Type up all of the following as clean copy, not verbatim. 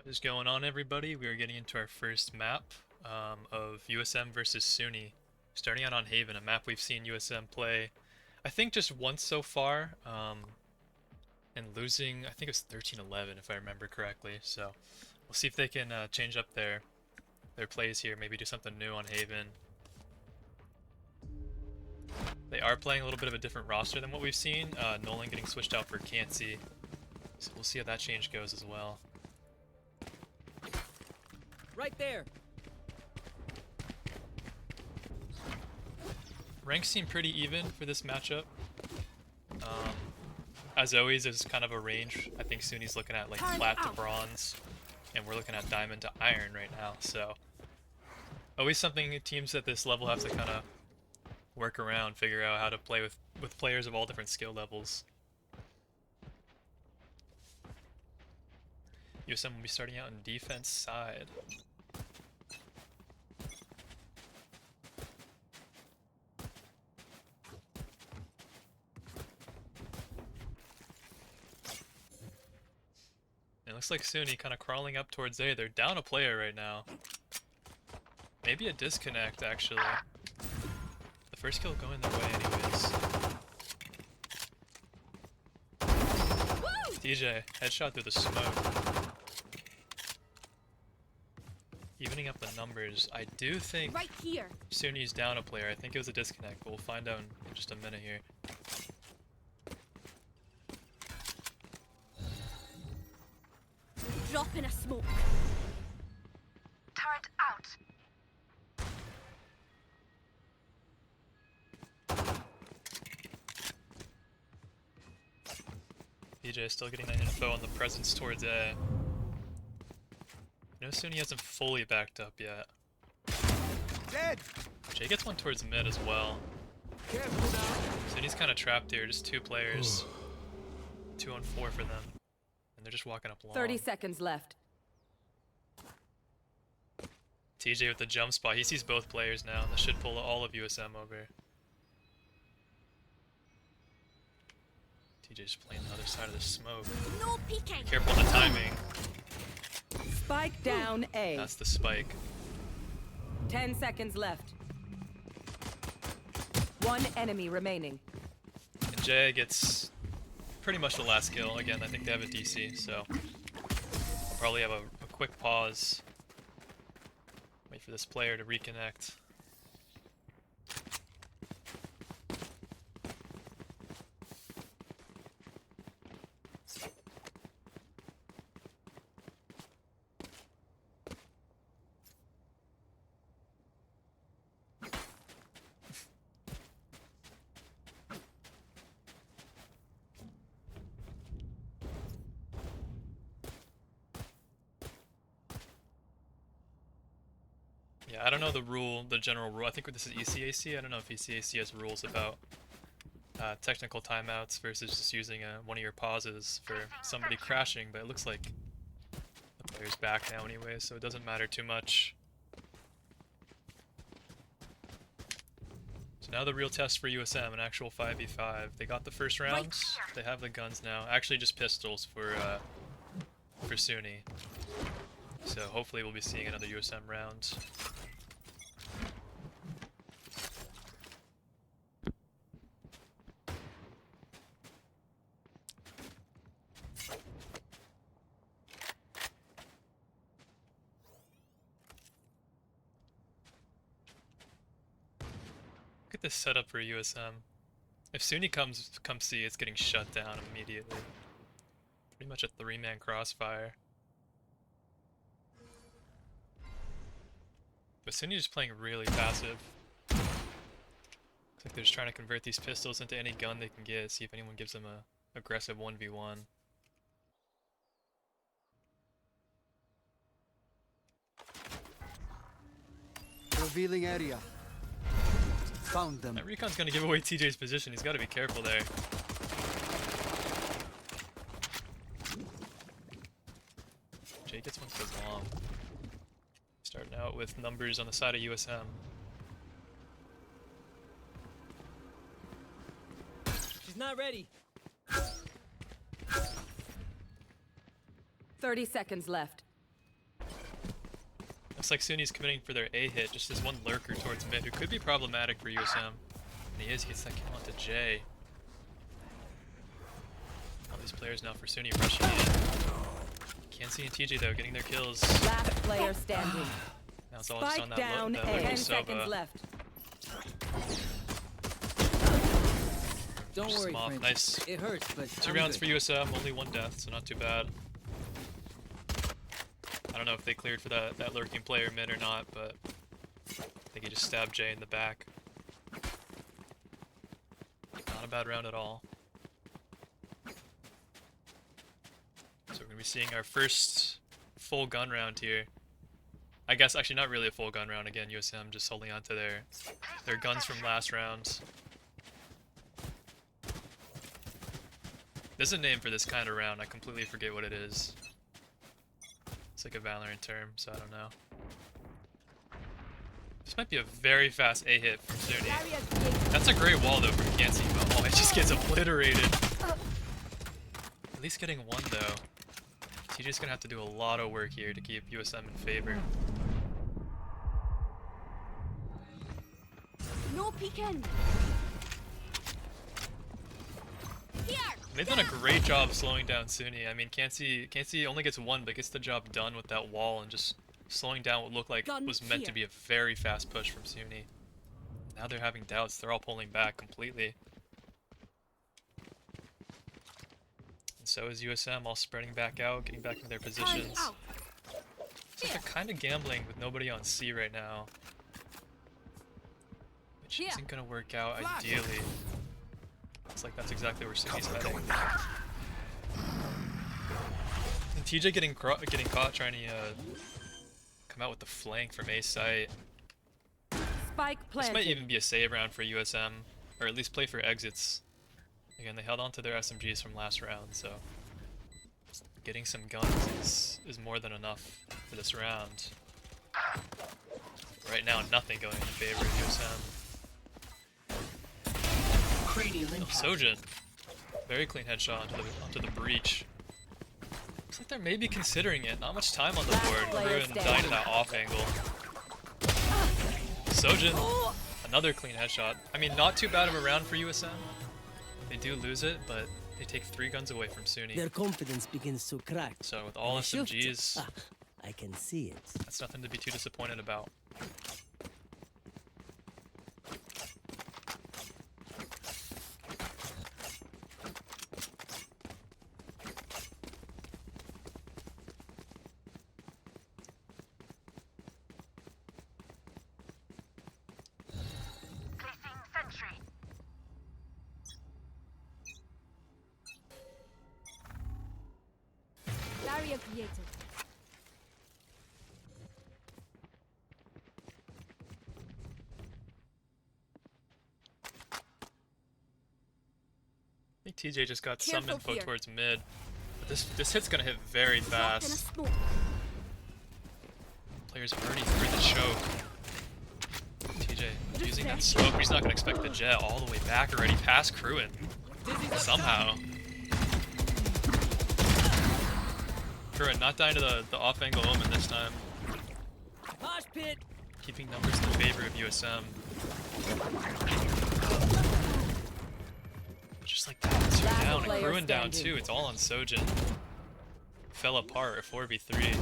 What is going on, everybody? We are getting into our first map of USM versus SUNY. Starting out on Haven, a map we've seen USM play, I think just once so far, and losing, I think it was 13-11 if I remember correctly. So we'll see if they can change up their plays here, maybe do something new on Haven. They are playing a little bit of a different roster than what we've seen. Nolan getting switched out for Cancy, so we'll see how that change goes as well. Right there. Ranks seem pretty even for this matchup. As always, there's kind of a range. I think SUNY's looking at like flat to bronze, and we're looking at diamond to iron right now. So always something teams at this level have to kind of work around, figure out how to play with players of all different skill levels. USM will be starting out in defense side. It looks like SUNY kind of crawling up towards A. They're down a player right now. Maybe a disconnect, actually. The first kill going their way anyways. DJ, headshot through the smoke. Evening up the numbers. I do think right here. SUNY's down a player. I think it was a disconnect, but we'll find out in just a minute here. Drop in a smoke. Turret out. DJ is still getting that info on the presence towards A. No, SUNY hasn't fully backed up yet. Dead. Jay gets one towards mid as well. Careful now. SUNY's kind of trapped here, just two players. 2 on 4 for them. And they're just walking up long. 30 seconds left. TJ with the jump spot. He sees both players now. That should pull all of USM over. TJ's playing the other side of the smoke. No peeking. Careful of the timing. Spike down A. That's the spike. 10 seconds left. One enemy remaining. And Jay gets pretty much the last kill. Again, I think they have a DC, so I'll probably have a quick pause. Wait for this player to reconnect. Yeah, I don't know the general rule. I think this is ECAC. I don't know if ECAC has rules about technical timeouts versus just using one of your pauses for somebody crashing, but it looks like the player's back now anyway, so it doesn't matter too much. So now the real test for USM, an actual 5v5. They got the first round. They have the guns now. Actually just pistols for SUNY. So hopefully we'll be seeing another USM round. Look at this setup for USM. If SUNY comes see, it's getting shut down immediately. Pretty much a 3-man crossfire. But SUNY is playing really passive. Looks like they're just trying to convert these pistols into any gun they can get, see if anyone gives them a aggressive 1v1. Revealing area. Found them. That recon's gonna give away TJ's position, he's gotta be careful there. Jay gets one for long. Starting out with numbers on the side of USM. She's not ready. 30 seconds left. Looks like SUNY's committing for their A hit, just this one lurker towards mid, who could be problematic for USM. And he is, he gets that kill onto J. All these players now for SUNY rushing in. Cancy and TJ though, getting their kills. Last player standing. Now it's all just on Spike that, down that A. lurking 10 seconds Sova. left. Don't Just worry, off. friend. Nice. It hurts, but 2 I'm rounds good. for USM, only 1 death, so not too bad. I don't know if they cleared for that lurking player mid or not, but I think he just stabbed Jay in the back. Not a bad round at all. So we're going to be seeing our first full gun round here. I guess actually not really a full gun round again, USM just holding on to their guns from last round. There's a name for this kind of round, I completely forget what it is. It's like a Valorant term, so I don't know. This might be a very fast A hit from SUNY. That's a great wall though from Cancy, but oh, it just gets obliterated. At least getting 1 though. TJ's gonna have to do a lot of work here to keep USM in favor. No peeking. Here. They've done a great job slowing down SUNY. I mean, Cancy only gets 1, but gets the job done with that wall and just slowing down what looked like Gun was meant to here. be a very fast push from SUNY. Now they're having doubts. They're all pulling back completely. And so is USM, all spreading back out, getting back into their positions. Out. Looks like they're kind of gambling with nobody on C right now. Which Here. isn't going to work out Flash. ideally. Looks like that's exactly where SUNY's heading. And TJ getting caught trying to come out with the flank from A site. Spike This planted. might even be a save round for USM, or at least play for exits. Again, they held on to their SMGs from last round, so getting some guns is more than enough for this round. Right now, nothing going in favor of USM. Oh, Sojin. Very clean headshot onto the breach. Looks like they're maybe considering it. Not much time on the Last board. player Ruin standing. dying to that off angle. Sojin, another clean headshot. I mean, not too bad of a round for USM. They do lose it, but they take 3 guns away from SUNY. Their confidence begins to crack. So with all The shift- SMGs, Ah, I can see it. that's nothing to be too disappointed about. Barrier created. I think TJ just got some Careful info here. towards mid. But this hit's gonna hit very Drop in a fast. smoke. Players already through the choke. TJ using that smoke, but he's not gonna expect the jet all the way back already past Kruin. Somehow. Kruin not dying to the off angle omen this time. Mosh pit. Keeping numbers in the favor of USM. Just like that, 2 Last down, and player Kruin down standing. too. It's all on Sojin. Fell apart at 4v3.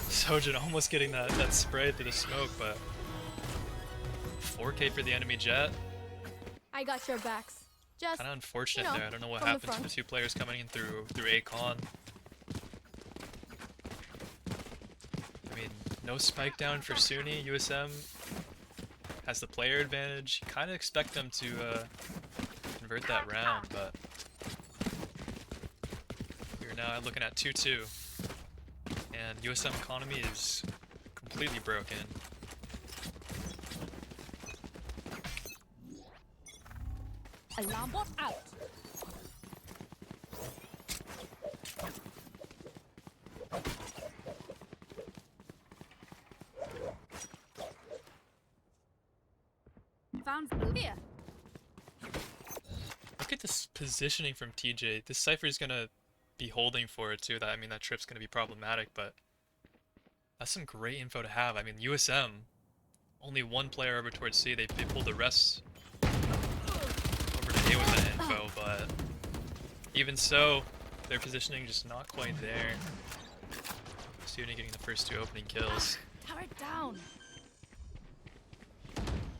Sojin almost getting that spray through the smoke, but 4K for the enemy jet. I got your backs. Just Kind of unfortunate you know, there. I don't know what from the happened to the front. 2 players coming in through A-Con. I mean, no spike down for SUNY. USM has the player advantage. Kind of expect them to convert that round, but we're now looking at 2-2. And USM economy is completely broken. alarm bot out. Found blue here. Look at this positioning from TJ. This Cypher is gonna be holding for it too. I mean, that trip's gonna be problematic, but That's some great info to have. I mean, USM, only one player over towards C. They pulled the rest over to A with that info, but even so, their positioning just not quite there. SUNY getting the first 2 opening kills. Tower down.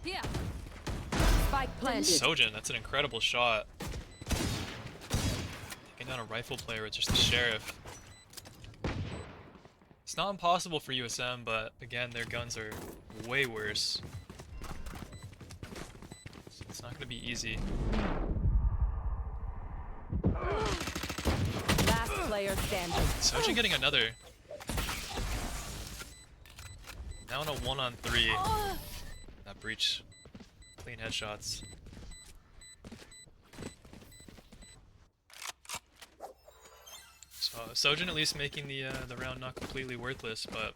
Here. Spike planted. Sojin, that's an incredible shot. Taking down a rifle player with just the sheriff. It's not impossible for USM, but again, their guns are way worse. So it's not going to be easy. Last player standing. Sojin getting another. Now in a 1-on-3. That breach. Clean headshots. So Sojin at least making the round not completely worthless, but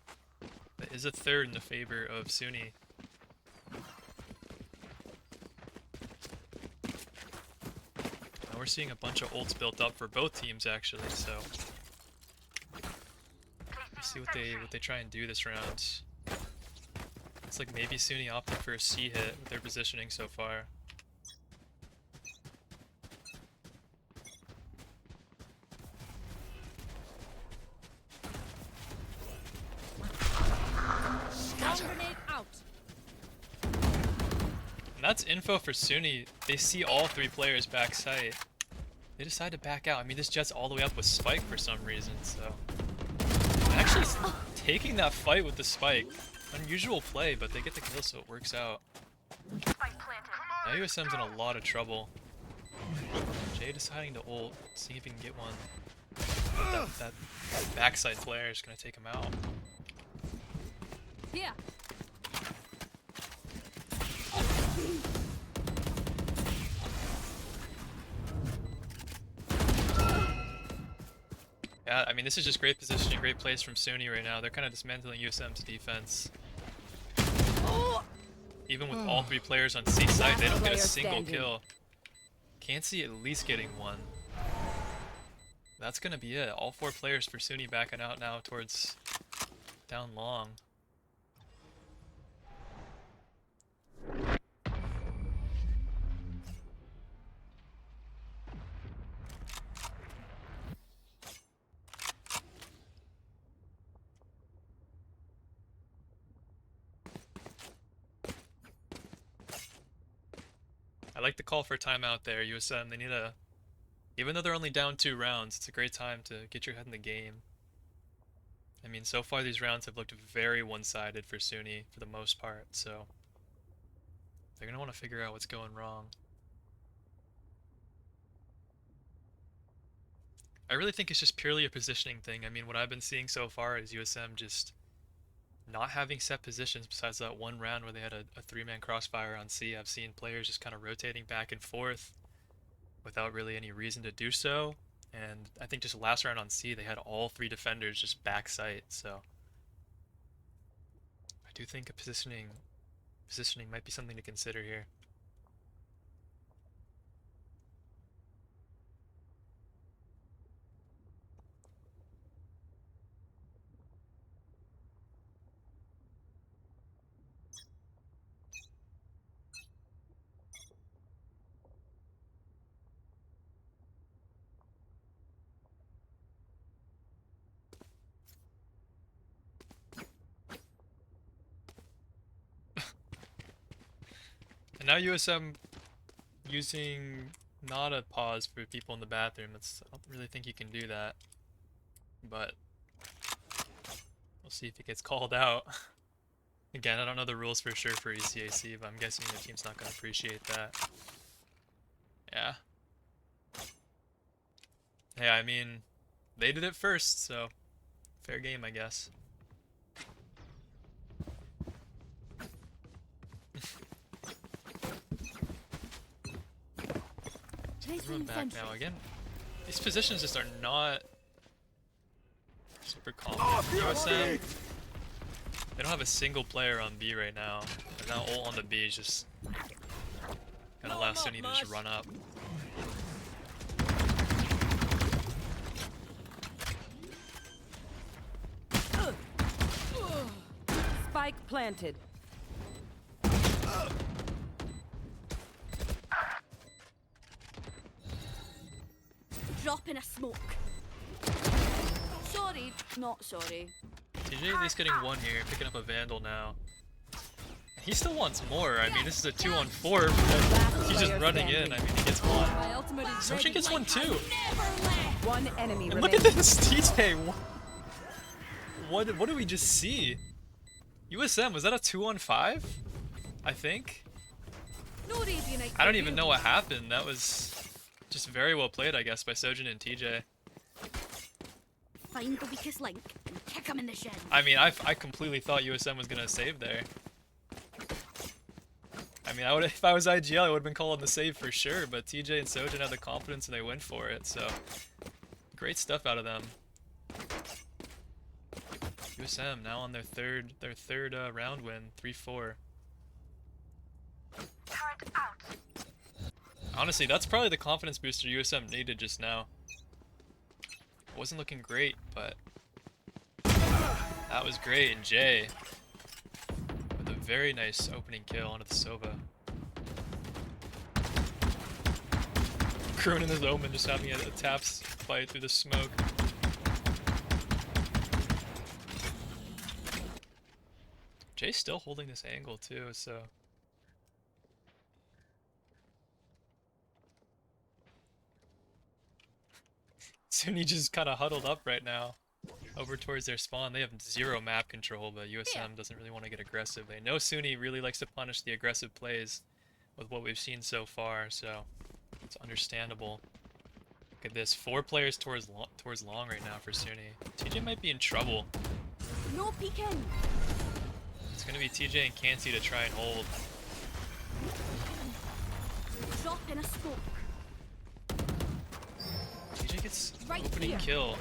that is a third in the favor of SUNY. Now we're seeing a bunch of ults built up for both teams actually, so let's see what they try and do this round. It's like maybe SUNY opted for a C hit with their positioning so far. Grenade out. And that's info for SUNY. They see all 3 players back site. They decide to back out. I mean, this jet's all the way up with Spike for some reason, so... Actually taking that fight with the Spike. Unusual play, but they get the kill, so it works out. Now USM's in a lot of trouble. Jay deciding to ult, see if he can get one. That backside player is going to take him out. Here. Yeah, I mean, this is just great positioning, great plays from SUNY right now. They're kind of dismantling USM's defense. Even with all 3 players on C side, they don't get a single kill. Can't see at least getting one. That's gonna be it. All 4 players for SUNY backing out now towards down long. I like the call for timeout there, USM. They need a... Even though they're only down 2 rounds, it's a great time to get your head in the game. I mean, so far these rounds have looked very one-sided for SUNY for the most part, so... They're gonna want to figure out what's going wrong. I really think it's just purely a positioning thing. I mean, what I've been seeing so far is USM just not having set positions besides that one round where they had a 3-man crossfire on C. I've seen players just kind of rotating back and forth without really any reason to do so. And I think just last round on C, they had all 3 defenders just back site, so I do think a positioning might be something to consider here. And now USM using not a pause for people in the bathroom. I don't really think you can do that. But we'll see if it gets called out. Again, I don't know the rules for sure for ECAC, but I'm guessing the team's not going to appreciate that. Yeah. Hey, I mean, they did it first, so fair game, I guess. Everyone back now again. These positions just are not super confident. USM, they don't have a single player on B right now. They're now ult on the B is just gonna allow SUNY to just run up. Spike planted. Dropping a smoke. Sorry, not sorry. TJ at least getting one here, picking up a Vandal now. He still wants more. I mean, this is a 2-on-4. But he's just running in. I mean, he gets one. My ultimate is Sojin ready gets one like too. I never left. One enemy And remaining. look at this, TJ. What did we just see? USM, was that a 2-on-5? I think. No Arabian Nights I don't for even you. know what happened. That was just very well played, I guess, by Sojin and TJ. Find the weakest link and kick him in the shin. I mean, I completely thought USM was gonna save there. I mean, if I was IGL, I would have been calling the save for sure. But TJ and Sojin had the confidence and they went for it. So great stuff out of them. USM now on their third round win, 3-4. Honestly, that's probably the confidence booster USM needed just now. It wasn't looking great, but that was great. And Jay with a very nice opening kill onto the Sova. Kroon and his Omen just having a taps fight through the smoke. Jay's still holding this angle too, so. SUNY just kind of huddled up right now over towards their spawn. They have zero map control, but USM doesn't really want to get aggressive. They know SUNY really likes to punish the aggressive plays with what we've seen so far, so it's understandable. Look at this, 4 players towards long right now for SUNY. TJ might be in trouble. No peeking. It's gonna be TJ and Kansi to try and hold. Drop in a smoke. TJ gets Right opening here. kill.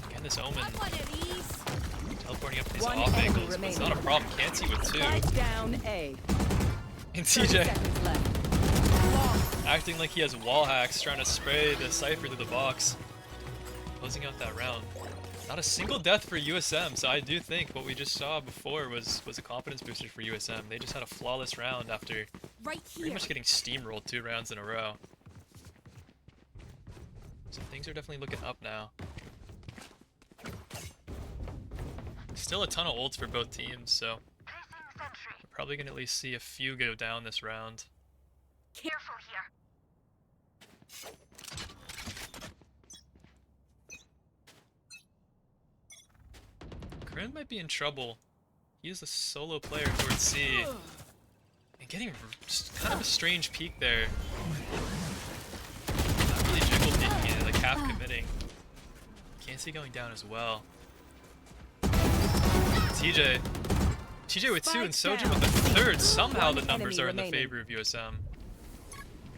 Again, this Omen Have one of these. teleporting up these One off enemy angles, but it's not a problem. Kansi with 2. Spike down A. And 30 TJ seconds left. acting like he has wall hacks, trying to spray the Cypher through the box. Closing out that round. Not a single death for USM, so I do think what we just saw before was a confidence booster for USM. They just had a flawless round after Right pretty here. much getting steamrolled 2 rounds in a row. So things are definitely looking up now. Still a ton of ults for both teams, so we're probably gonna at least see a few go down this round. Careful here. Corinne might be in trouble. He is a solo player towards C. And getting just kind of a strange peek there. Not really jiggle peeking it, like half committing. Can't see going down as well. TJ. TJ with 2 and Sojin with the 3rd. Somehow the numbers are in the favor of USM.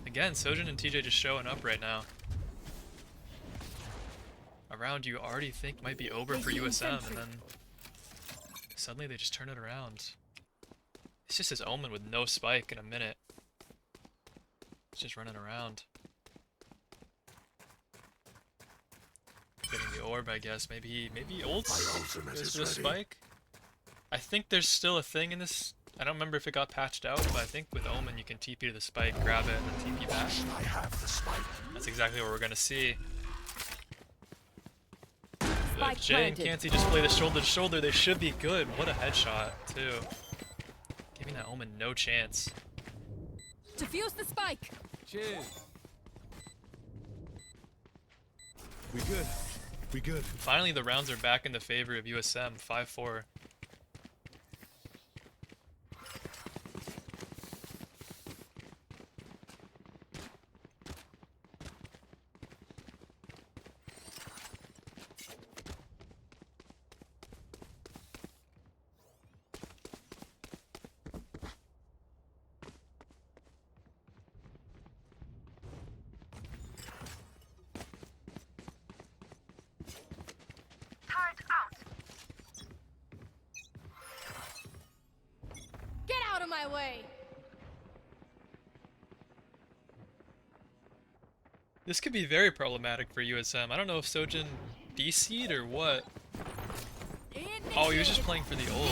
Again, Sojin and TJ just showing up right now. A round you already think might be over for USM, and then suddenly they just turn it around. It's just his Omen with no spike in a minute. He's just running around. Getting the orb, I guess. Maybe he ults goes for the spike. I think there's still a thing in this. I don't remember if it got patched out, but I think with Omen you can TP to the spike, grab it, and then TP back. That's exactly what we're gonna see. If Jay and Kansi just play the shoulder to shoulder, they should be good. What a headshot, too. Giving that Omen no chance. Defuse the spike. Cheers. We good. We good. Finally, the rounds are back in the favor of USM, 5-4. Get out of my way. This could be very problematic for USM. I don't know if Sojin DC'd or what. Damn. Oh, he was just playing for the ult.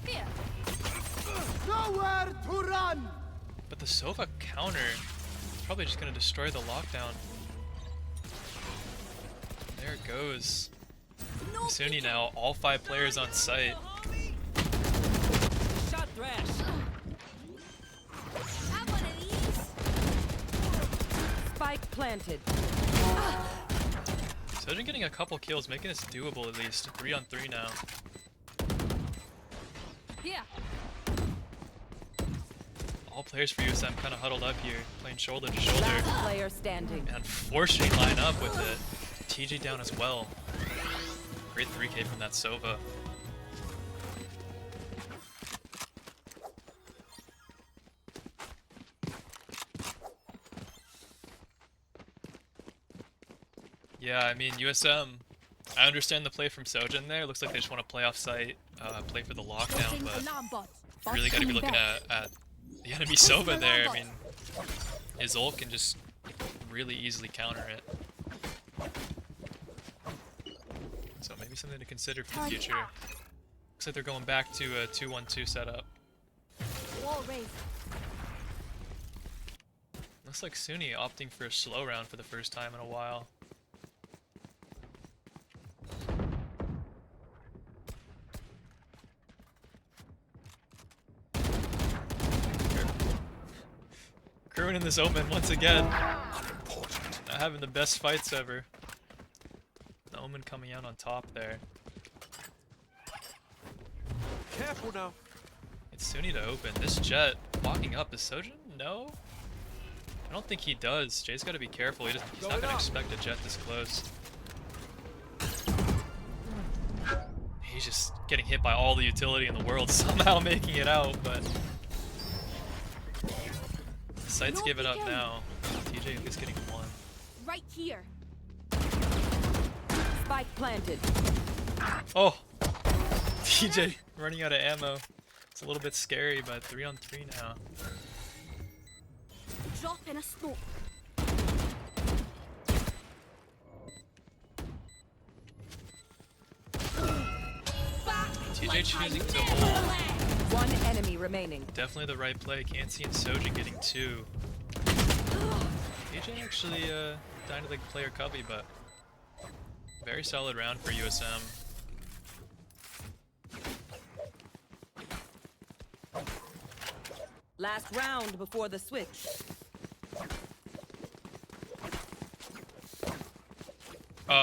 Here. Nowhere to run! But the Sova counter is probably just gonna destroy the lockdown. There it goes. SUNY now, all 5 players on site. Shot thrash. Have one of these. Spike planted. Sojin getting a couple kills, making this doable at least. 3 on 3 now. Here. All players for USM kind of huddled up here, playing shoulder to shoulder. Last player standing. And unfortunately line up with it. TJ down as well. Great 3K from that Sova. Yeah, I mean, USM, I understand the play from Sojin there. Looks like they just want to play off site, play for the lockdown, but Alarm bot. you really got to be looking at the enemy Sova there. I mean, his ult can just really easily counter it. So maybe something to consider for the future. Looks like they're going back to a 2-1-2 setup. Wall raised. Looks like SUNY opting for a slow round for the first time in a while. Crewing in this omen once again. Not having the best fights ever. The omen coming out on top there. Careful now. It's SUNY to open. This Jet walking up. Is Sojin? No? I don't think he does. Jay's got to be careful. He's not going to expect a Jet this close. He's just getting hit by all the utility in the world, somehow making it out, but... Sight's giving up now. TJ is getting 1. Right here. Spike planted. Oh! TJ running out of ammo. It's a little bit scary, but 3 on 3 now. Drop in a smoke. TJ choosing to hold. One enemy remaining. Definitely the right play. Can't see in Sojin getting 2. TJ actually dying to the player cubby, but very solid round for USM. Last round before the switch.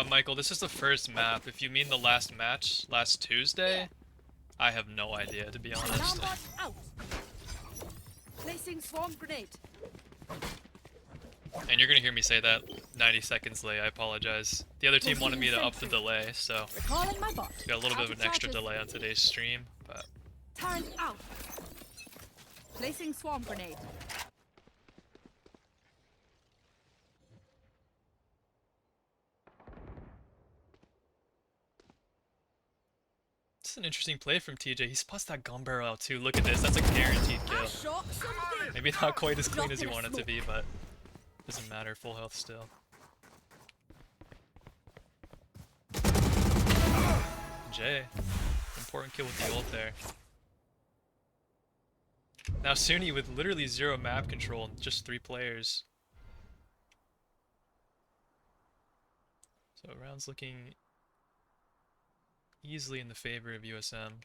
Michael, this is the first map. If you mean the last match, last Tuesday, I have no idea, to be Alarm honest. bot out. Placing swarm grenade. And you're gonna hear me say that 90 seconds late, I apologize. The other team wanted me to up the delay, so Recalling my bot. got a little bit of Out an extra charges. delay on today's stream, but Turn out. Placing swarm grenade. it's an interesting play from TJ. He spots that gun barrel out too. Look at this, that's a guaranteed I kill. shot something. Maybe not quite as clean as you Drop in want a it to be, but doesn't matter, full health still. Jay, important kill with the ult there. Now SUNY with literally 0 map control and just 3 players. So round's looking easily in the favor of USM.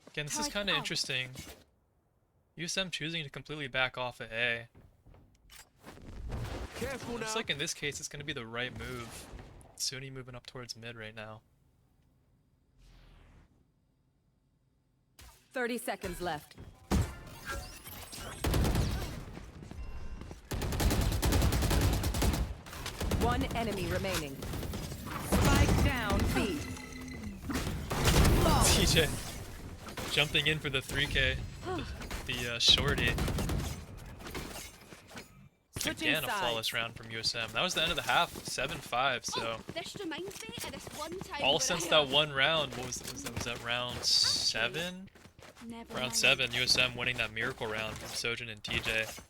Again, this is kind of interesting. USM choosing to completely back off of A. Careful now. Looks like in this case it's going to be the right move. SUNY moving up towards mid right now. 30 seconds left. One enemy remaining. Spike down B. TJ jumping in for the 3K, the shorty. Switching Again, a sides. flawless round from USM. That was the end of the half, 7-5. So This reminds me of this one time. all when since I that one round, what was that? Was that round 7? Never Round mind. 7, USM winning that miracle round from Sojin and TJ.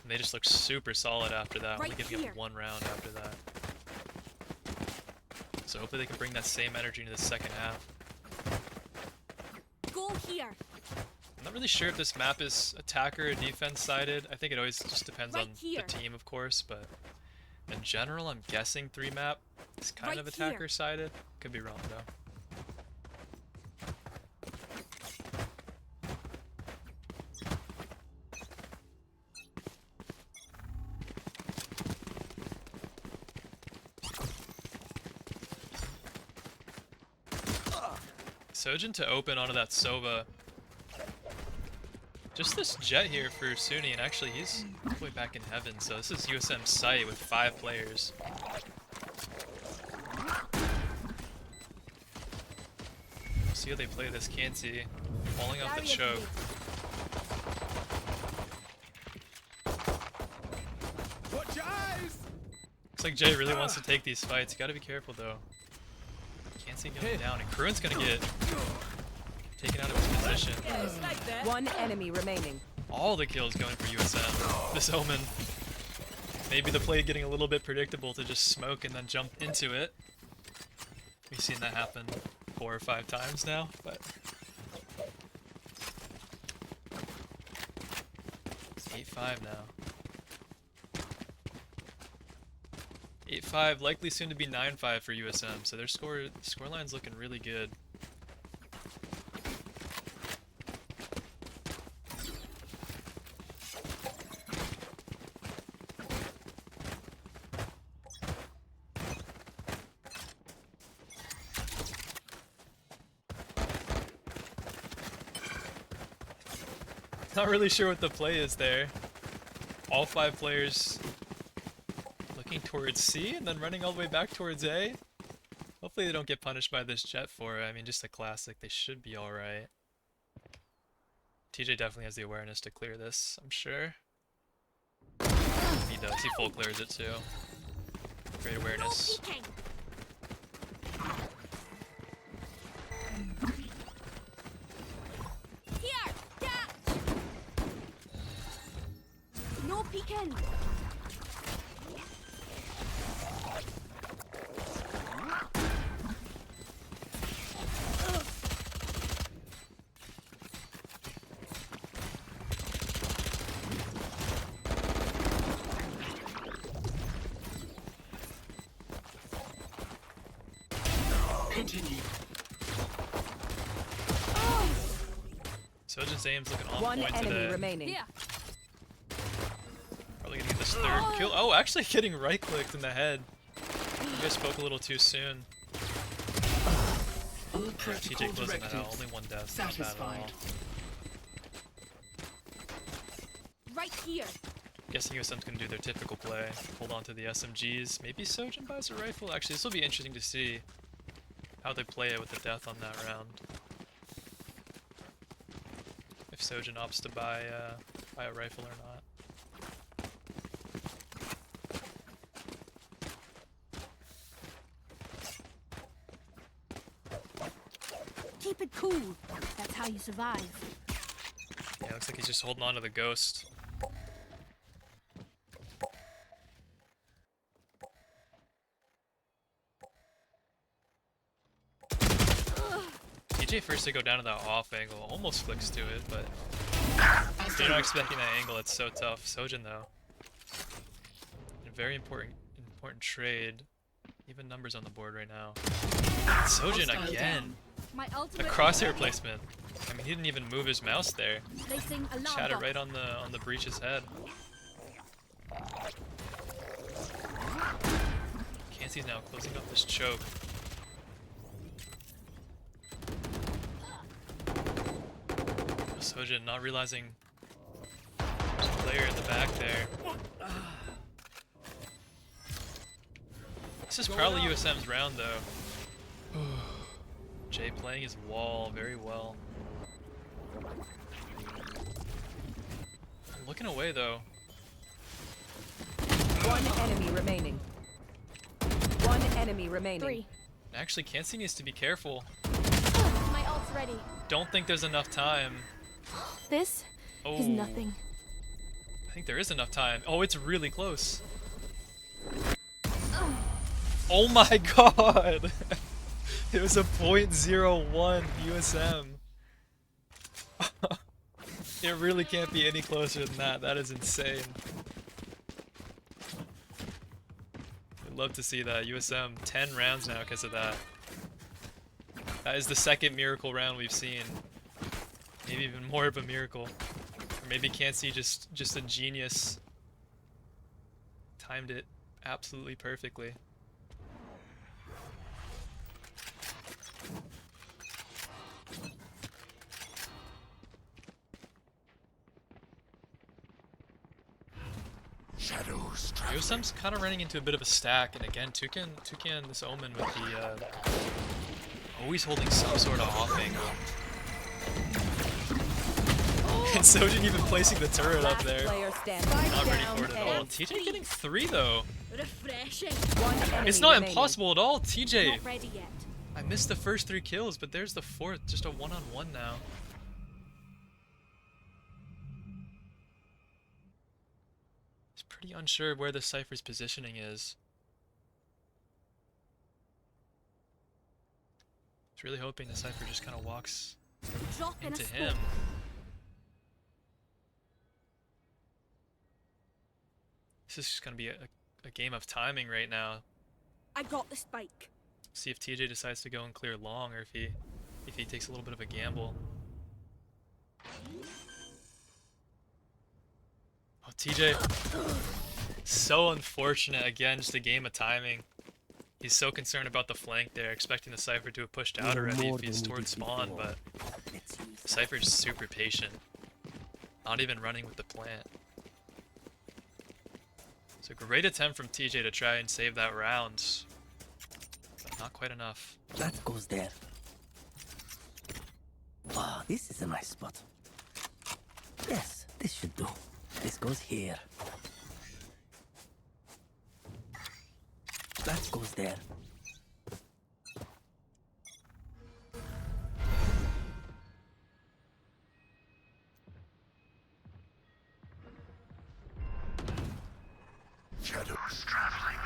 And they just look super solid after that, only Right giving here. up 1 round after that. So hopefully they can bring that same energy into the second half. Go here. I'm not really sure if this map is attacker or defense sided. I think it always just depends Right on here. the team, of course, but in general, I'm guessing 3 map is kind Right of here. attacker sided. Could be wrong though. Sojin to open onto that Sova. Just this jet here for SUNY, and actually he's all the way back in heaven, so this is USM site with 5 players. See how they play this, can't see. Falling off the choke. Watch your eyes! Looks like Jay really wants to take these fights. You gotta be careful though. Can't see going down, and Kruin's gonna get taken out of his position. One enemy remaining. All the kills going for USM. This Omen. Maybe the play getting a little bit predictable to just smoke and then jump into it. We've seen that happen 4 or 5 times now, but... 8-5 now. 8-5, likely soon to be 9-5 for USM, so their scoreline's looking really good. Not really sure what the play is there. All 5 players looking towards C and then running all the way back towards A. Hopefully they don't get punished by this jet for it. I mean, just a classic. They should be alright. TJ definitely has the awareness to clear this, I'm sure. He does. He full clears it too. Great awareness. No peeking. Here, catch. No peeking. Sojin's aim's looking on One point enemy today. remaining. Here. Probably gonna get this 3rd kill. Oh, actually getting right-clicked in the head. You guys spoke a little too soon. All Yeah, protocol TJ closing that out. directives Only 1 death. Not bad at all. satisfied. Right here. Guessing USM's gonna do their typical play. Hold on to the SMGs. Maybe Sojin buys a rifle. Actually, this will be interesting to see how they play it with the death on that round. If Sojin opts to buy a rifle or not. Keep it cool. That's how you survive. Yeah, looks like he's just holding on to the ghost. TJ first to go down to that off angle, almost flicks to it, but if you're not expecting that angle, it's so tough. Sojin though, a very important trade. Even numbers on the board right now. Sojin again. My The ultimate. crosshair placement. I mean, he didn't even move his mouse there. Placing alarm Shot it box. right on the breach's head. Cansey's now closing up this choke. Sojin not realizing there's a player in the back there. This is probably USM's round though. Jay playing his wall very well. Looking away though. One enemy remaining. One enemy remaining. 3. Actually, Cansey needs to be careful. My It's ready. Don't think there's enough time. This Oh, is nothing. I think there is enough time. Oh, it's really close. Oh my god! It was a .01 USM. It really can't be any closer than that. That is insane. I'd love to see that. USM 10 rounds now because of that. That is the second miracle round we've seen. Maybe even more of a miracle. Or maybe can't see just a genius. Timed it absolutely perfectly. USM's kind of running into a bit of a stack, and again, Toucan, this Omen with the always holding some sort of off angle. And Sojin even placing the turret up there. Not ready for it at all. TJ getting 3 though. Refreshing. It's not impossible at all, TJ. Not ready yet. I missed the first 3 kills, but there's the 4th, just a one-on-one now. It's pretty unsure where the Cypher's positioning is. I was really hoping the Cypher just kind of walks Drop in into a him. smoke. This is just going to be a game of timing right now. I got the spike. See if TJ decides to go and clear long, or if he takes a little bit of a gamble. Oh, TJ. So unfortunate. Again, just a game of timing. He's so concerned about the flank there, expecting the Cypher to have pushed out already if he's towards spawn, but the Cypher's super patient. Not even running with the plant. So great attempt from TJ to try and save that round. But not quite enough. That goes there. Wow, this is a nice spot. Yes, this should do. This goes here. That goes there. Shadows traveling.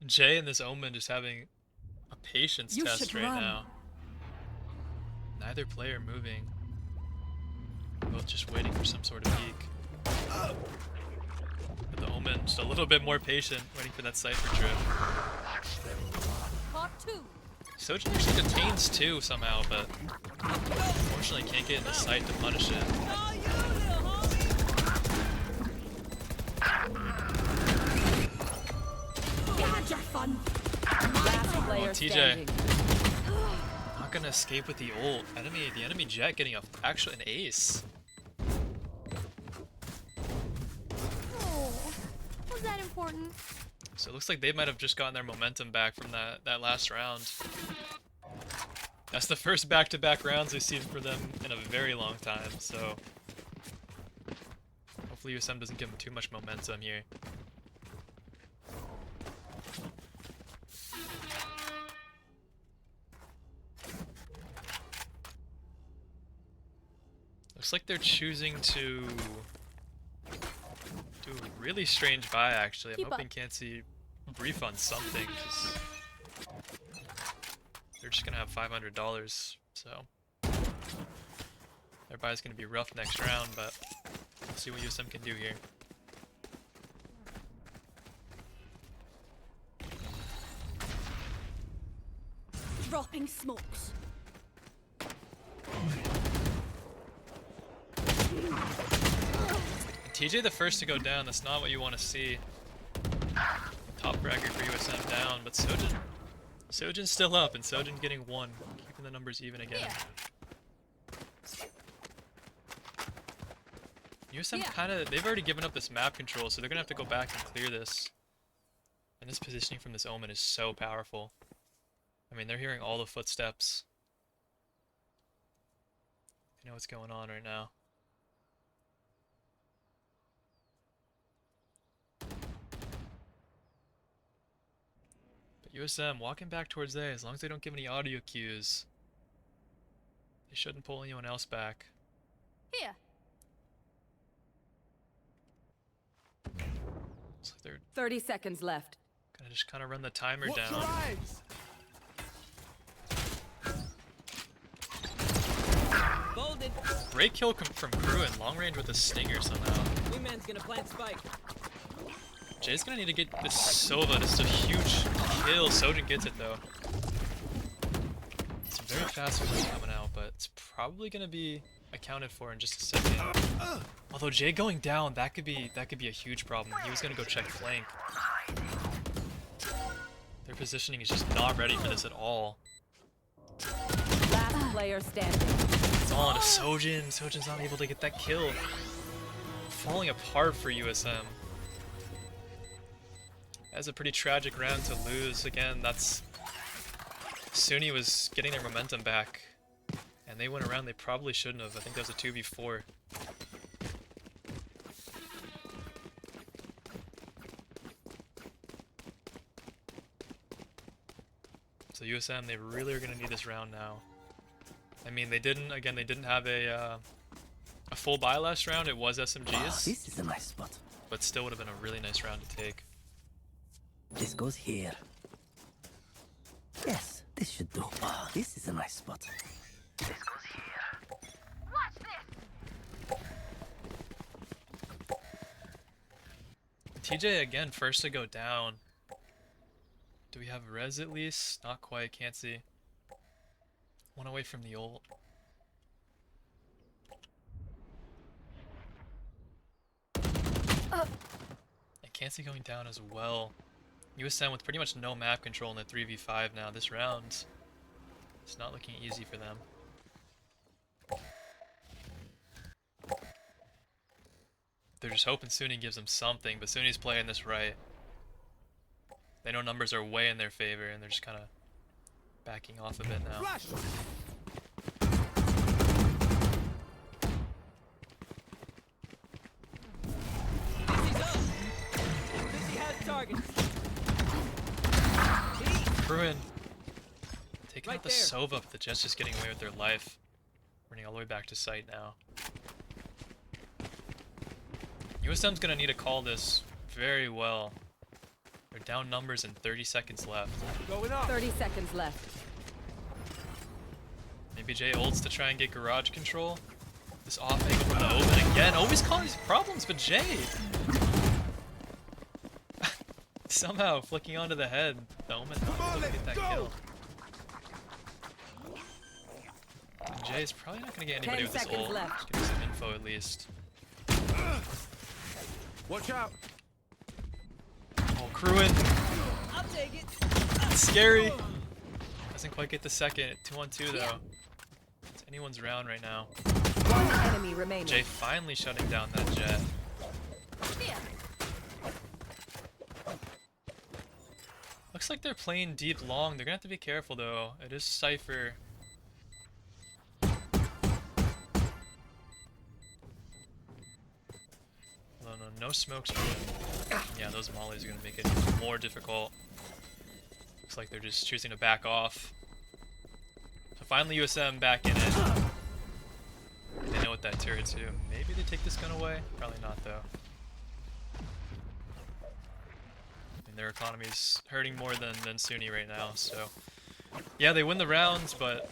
Jay and this Omen just having a patience You test should right run. now. Neither player moving. Both just waiting for some sort of peek. But the Omen just a little bit more patient, waiting for that Cypher trip. Part 2. Sojin actually detains 2 somehow, but unfortunately can't get into sight to punish it. You had your fun. Last player TJ. standing. Not gonna escape with the ult. The enemy jet getting actually an ace. Oh, was that important? So it looks like they might have just gotten their momentum back from that last round. That's the first back-to-back rounds we've seen for them in a very long time, so hopefully USM doesn't give them too much momentum here. Looks like they're choosing to do a really strange buy, actually. I'm Keep hoping up. can't see brief on something, 'cause they're just gonna have $500, so their buy's gonna be rough next round, but we'll see what USM can do here. Dropping smokes. TJ the first to go down, that's not what you want to see. Top bracket for USM down, but Sojin's still up, and Sojin getting 1, keeping the numbers even again. USM they've already given up this map control, so they're gonna have to go back and clear this. And this positioning from this Omen is so powerful. I mean, they're hearing all the footsteps. You know what's going on right now. USM walking back towards A. As long as they don't give any audio cues, they shouldn't pull anyone else back. Here. Looks like they're 30 seconds left. gonna just kind of run the timer Watch your down. eyes. Folded. Great kill from Cruin, long range with a stinger somehow. Wingman's gonna plant spike. Jay's gonna need to get this Sova. This is a huge kill. Sojin gets it though. It's very fast when it's coming out, but it's probably gonna be accounted for in just a second. Although Jay going down, that could be a huge problem. He was gonna go check flank. Their positioning is just not ready for this at all. Last player standing. It's all into Sojin. Sojin's not able to get that kill. Falling apart for USM. That's a pretty tragic round to lose. Again, that's... SUNY was getting their momentum back. And they went around they probably shouldn't have. I think that was a 2v4. So USM, they really are going to need this round now. I mean, they didn't have a full buy last round. It was SMGs, This is a nice spot. but still would have been a really nice round to take. This goes here. Yes, this should do. Ah, this is a nice spot. This goes here. TJ again, first to go down. Do we have res at least? Not quite, can't see. One away from the ult. And can't see going down as well. USM with pretty much no map control in the 3v5 now. This round, it's not looking easy for them. They're just hoping SUNY gives them something, but SUNY's playing this right. They know numbers are way in their favor, and they're just kind of backing off a bit now. Flash. Dizzy's up. Dizzy has targets. Bruin taking Right out the there. Sova, but the Jets just getting away with their life. Running all the way back to site now. USM's gonna need to call this very well. They're down numbers and 30 seconds left. Going up. 30 seconds left. Maybe Jay ults to try and get garage control. This off angle from the Omen again. Always causing problems, but Jay somehow flicking onto the head. The Omen not able to get that kill. And Jay's probably not gonna get anybody 10 with this seconds ult. left. Just give me some info at least. Watch out. Oh, Cruin. I'll take it. It's scary. Doesn't quite get the second. 2-on-2 though. It's anyone's round right now. One enemy remaining. Jay finally shutting down that jet. Here. Looks like they're playing deep long. They're gonna have to be careful though. It is Cypher. No smokes for him. Yeah, those mollies are gonna make it even more difficult. Looks like they're just choosing to back off. So finally USM back in it. They know what that turret too. Maybe they take this gun away? Probably not though. I mean, their economy's hurting more than SUNY right now, so yeah, they win the rounds, but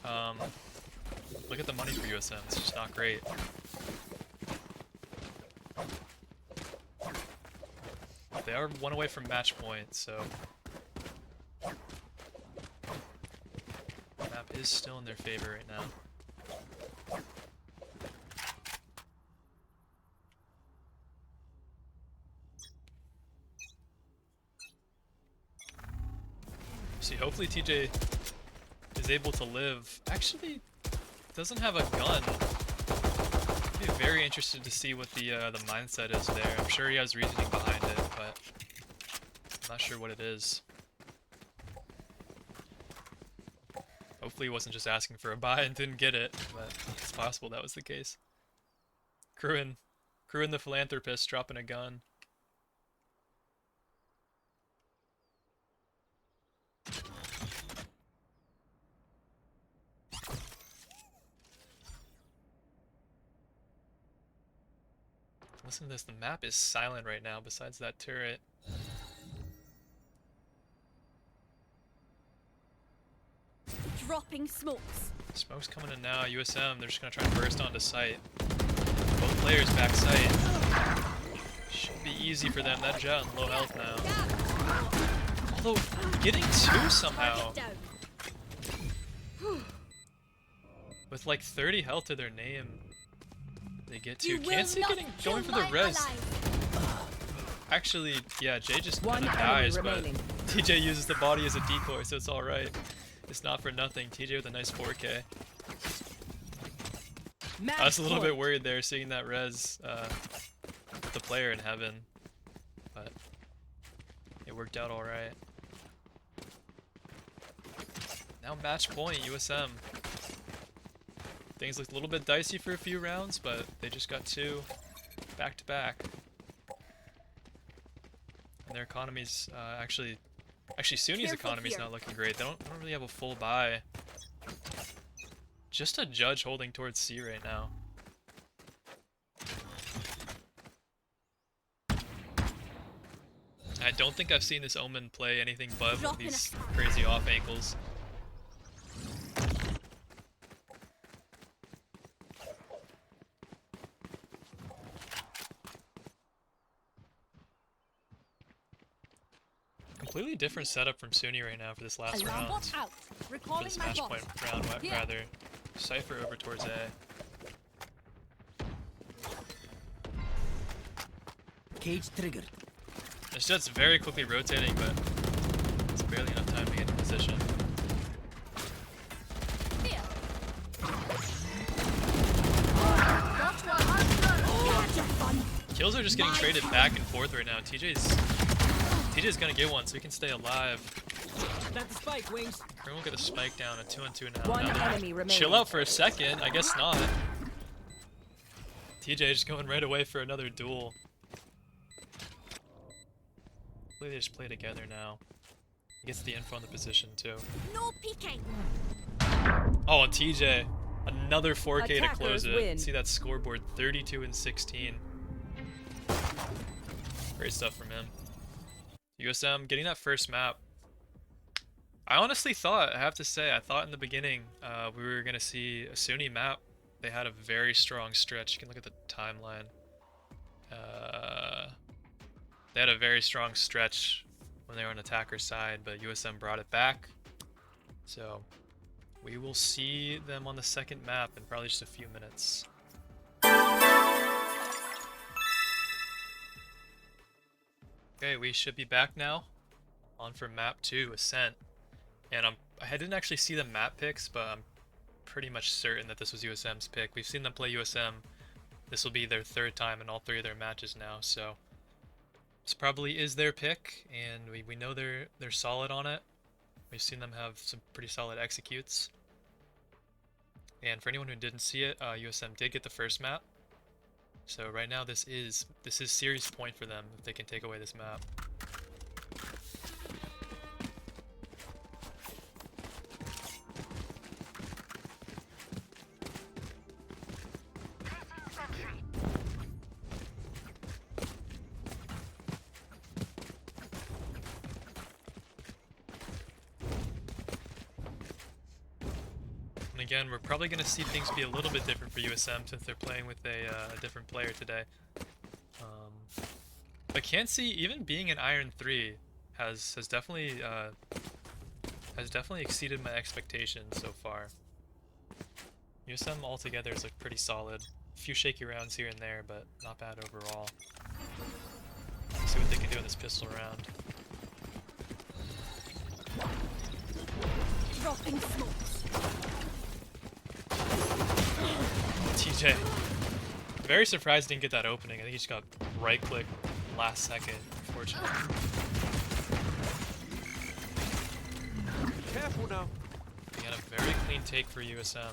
look at the money for USM. It's just not great. They are one away from match point, so the map is still in their favor right now. See, hopefully TJ is able to live. Actually, doesn't have a gun. I'd be very interested to see what the mindset is there. I'm sure he has reasoning behind it, but I'm not sure what it is. Hopefully he wasn't just asking for a buy and didn't get it, but it's possible that was the case. Cruin the philanthropist dropping a gun. Listen to this, the map is silent right now besides that turret. Dropping smokes. Smoke's coming in now, USM, they're just gonna try and burst onto site. Both players back site. Should be easy for them, that Jet on low health now. Although, getting two somehow. Target down. With like 30 health to their name. They get two. You will Can't see not getting kill going for the my res. allies. Actually, yeah, Jay just One kinda enemy dies, but remaining. TJ uses the body as a decoy, so it's alright. It's not for nothing. TJ with a nice 4K. Match I was a little bit point. worried there seeing that res with the player in heaven, but it worked out alright. Now match point, USM. Things looked a little bit dicey for a few rounds, but they just got two back to back. And their economy's actually SUNY's Careful economy's here. not looking great. They don't really have a full buy. Just a Judge holding towards C right now. I don't think I've seen this Omen play anything but with Drop in a these smoke. crazy off ankles. Completely different setup from SUNY right now for this last Alarm round. bot out. For Recalling this my match bot. point round, Here. rather. Cypher over towards A. Cage triggered. This Jet's very quickly rotating, but it's barely enough time to get in position. Here. Watch one. Gotcha, fun. Kills are just getting My traded turn. back and forth right now. TJ's gonna get one so he can stay alive. Plant the spike, Wings. Krim will get a spike down, a 2-on-2 now. One Now they're enemy remaining. chill out for a second, I guess not. TJ just going right away for another duel. Hopefully they just play together now. He gets the info on the position too. No peeking. Oh, and TJ, another 4K to close Attackers it. win. See that scoreboard, 32 and 16. Great stuff from him. USM getting that first map. I honestly thought, I have to say, I thought in the beginning we were going to see a SUNY map. They had a very strong stretch. You can look at the timeline. They had a very strong stretch when they were on attacker's side, but USM brought it back. So we will see them on the second map in probably just a few minutes. Okay, we should be back now. On for map 2, Ascent. And I didn't actually see the map picks, but I'm pretty much certain that this was USM's pick. We've seen them play USM. This will be their third time in all three of their matches now, so this probably is their pick, and we know they're solid on it. We've seen them have some pretty solid executes. And for anyone who didn't see it, USM did get the first map. So right now this is series point for them if they can take away this map. And again, we're probably going to see things be a little bit different for USM since they're playing with a different player today. But can't see even being an Iron 3 has definitely exceeded my expectations so far. USM altogether has looked pretty solid. A few shaky rounds here and there, but not bad overall. Let's see what they can do in this pistol round. Dropping smokes. TJ. Very surprised he didn't get that opening. I think he just got right click last second, unfortunately. Careful now. Again, a very clean take for USM.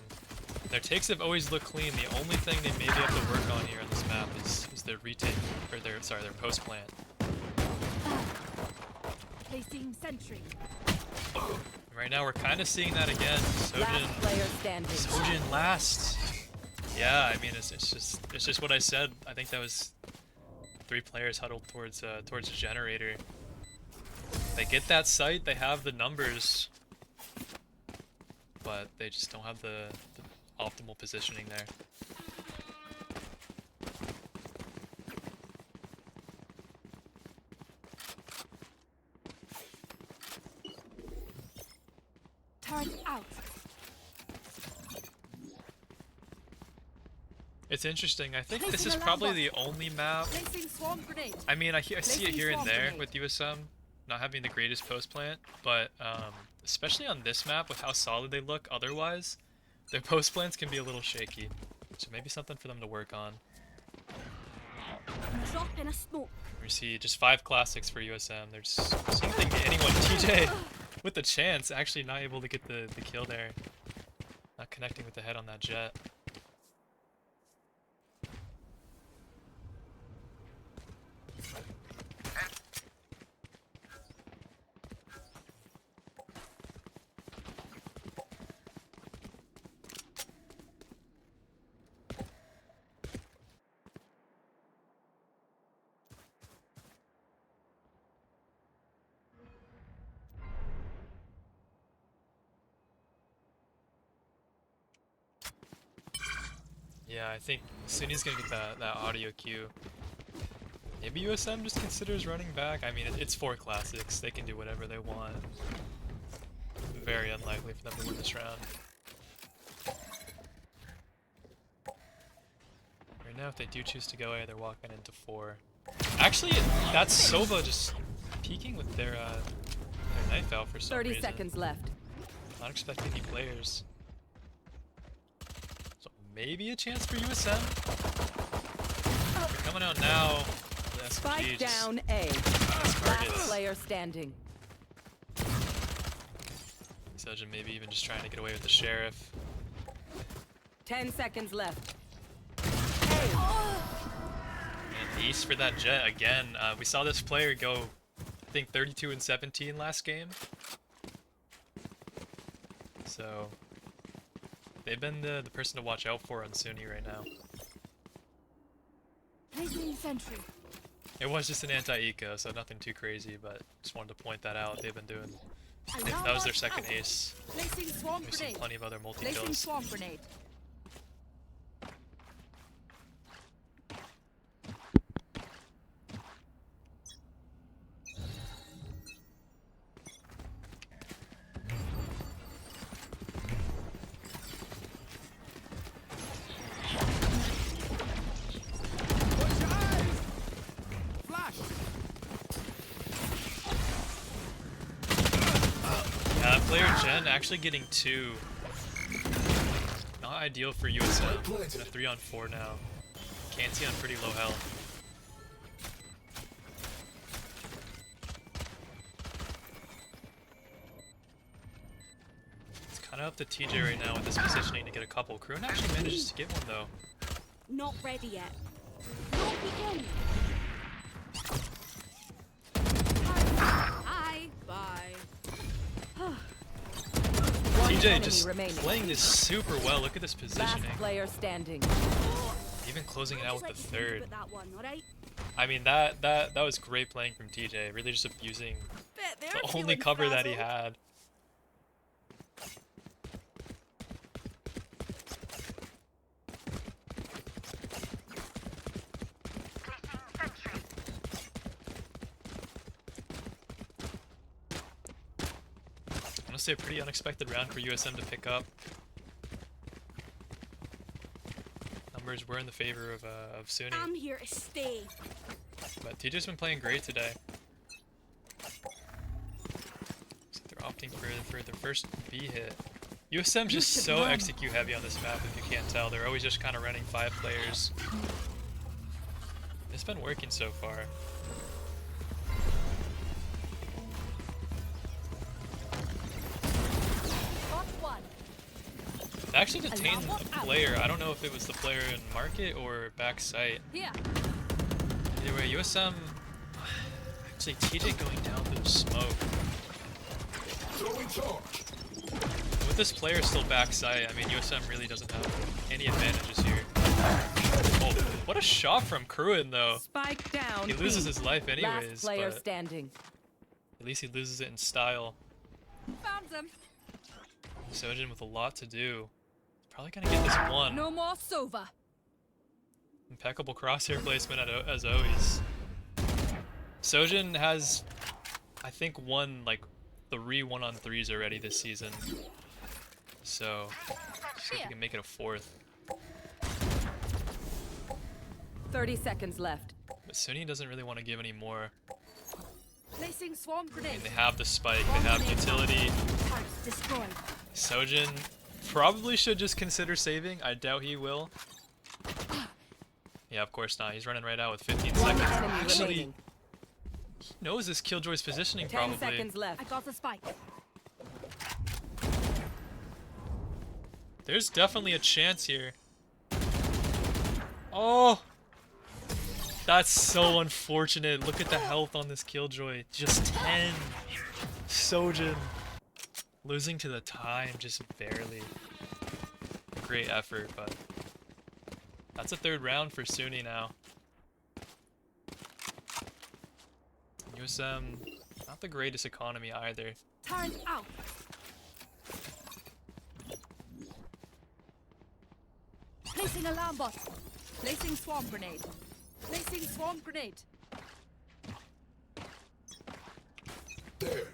Their takes have always looked clean. The only thing they maybe have to work on here on this map is their retake, or their post plant. Placing sentry. Right now we're kind of seeing that again. Last player standing. Sojin last. Yeah, I mean it's just what I said. I think that was Three players huddled towards the generator. They get that site, they have the numbers, but they just don't have the optimal positioning there. Turn out. It's interesting. I think this is probably the only map. Placing swarm grenade. I mean, I see it here and there with USM not having the greatest post plant, but especially on this map with how solid they look otherwise, their post plants can be a little shaky. So maybe something for them to work on. Drop in a smoke. We see just 5 classics for USM. They're just seeing if they can get anyone. TJ with the chance, actually not able to get the kill there. Not connecting with the head on that jet. Yeah, I think SUNY's gonna get that audio cue. Maybe USM just considers running back. I mean, it's 4 classics. They can do whatever they want. Very unlikely for them to win this round. Right now, if they do choose to go A, they're walking into 4. Actually, that's Sova just peeking with their knife out for some 30 reason. seconds left. Not expecting any players. So maybe a chance for USM. They're coming out now. The SMG Spike just down A. targets. Last player standing. Sojin maybe even just trying to get away with the sheriff. 10 seconds left. And ace for that jet again. We saw this player go, I think 32 and 17 last game. So they've been the person to watch out for on SUNY right now. Placing sentry. It was just an anti-eco, so nothing too crazy, but just wanted to point that out. They've been doing. That was their second ace. Placing swarm We've seen grenade. plenty of other Placing multi-kills. swarm grenade. Watch your eyes! Flash! Player Gen actually getting 2. Not ideal for USM. In a 3-on-4 now. Canty on pretty low health. It's kind of up to TJ right now with this positioning to get a couple. Kroon actually manages to get one though. Not ready yet. Not begin. Hi. Bye. One TJ enemy just remaining. playing this super well. Look at this positioning. Last player standing. Even closing it out with the Just let you third. think about that one, alright? I mean that was great playing from TJ. Really just abusing Bet they're the only feeling cover that he frazzled. had. Honestly, a pretty unexpected round for USM to pick up. Numbers were in the favor of SUNY, I'm here to stay. but TJ's been playing great today. So they're opting for their first B hit. USM's just should so run. execute heavy on this map, if you can't tell. They're always just kind of running 5 players. It's been working so far. Got one. They actually detained a player. I don't know if it was the player in market or back site. Here. Either way, USM. Actually, TJ going down through the smoke. With this player still back site, I mean, USM really doesn't have any advantages here. Oh, what a shot from Kruin though. Spike down. He loses B. his life anyways, Last player but standing. at least he loses it in style. Found them. Sojin with a lot to do. Probably gonna get this one. No more Sova. Impeccable crosshair placement as always. Sojin has, I think, won like 3 1-on-3s already this season. So, see if we can make it a 4th. 30 seconds left. But SUNY doesn't really want to give any more. Placing swarm I grenade. mean, they have the spike, they have utility. Turrets destroyed. Sojin probably should just consider saving. I doubt he will. Yeah, of course not. He's running right out with 15 One seconds. enemy Actually, remaining. he knows this Killjoy's positioning 10 probably. seconds I left. got the spike. There's definitely a chance here. Oh! That's so unfortunate. Look at the health on this Killjoy. Just 10. Sojin. Losing to the time just barely. Great effort, but that's a 3rd round for SUNY now. USM, not the greatest economy either. Turret out. Placing alarm bot. Placing swarm grenade. Placing swarm grenade. There.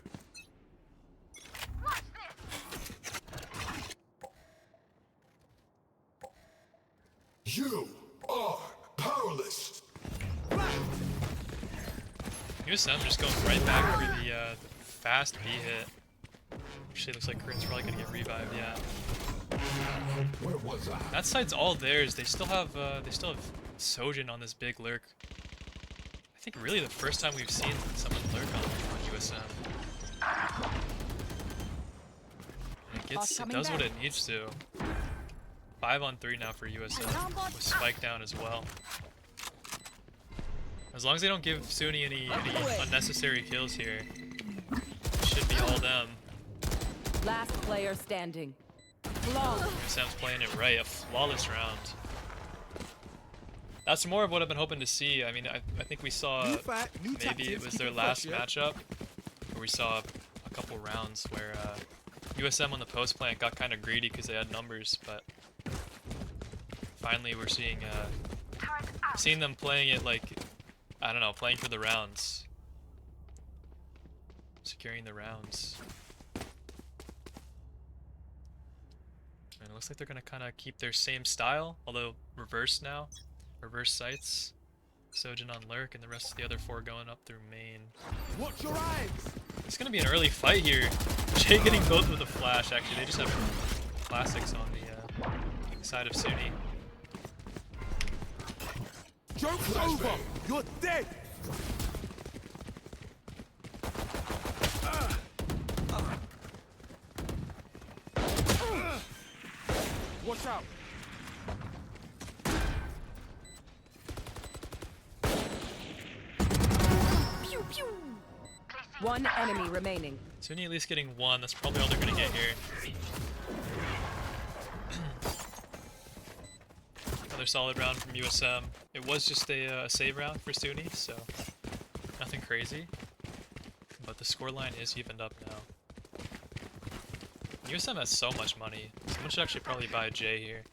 You are powerless. USM just going right back for the fast B hit. Actually, looks like Corinne's probably gonna get revived. Yeah. Where was I? That side's all theirs. They still have Sojin on this big lurk. I think really the first time we've seen someone lurk on USM. And it does what it needs to. 5-on-3 now for USM with spike down as well. As long as they don't give SUNY any unnecessary kills here, it should be all them. Last player standing. USM's playing it right, a flawless round. That's more of what I've been hoping to see. I mean, I think we saw New fight, new maybe tactics, it was keep their it last fresh, yeah? matchup where we saw a couple rounds where USM on the post plant got kind of greedy because they had numbers, but finally we're seeing them playing it like, I don't know, playing for the rounds, securing the rounds. And it looks like they're gonna kind of keep their same style, although reverse now. Reverse sights. Sojin on lurk, and the rest of the other 4 going up through main. Watch your eyes. It's gonna be an early fight here. Jay getting both with a flash. Actually, they just have classics on the side of SUNY. Joke's over. You're dead. Watch out. Pew pew. One enemy remaining. SUNY at least getting 1. That's probably all they're gonna get here. Another solid round from USM. It was just a save round for SUNY, so nothing crazy. But the scoreline is evened up now. USM has so much money. Someone should actually probably buy Jay here.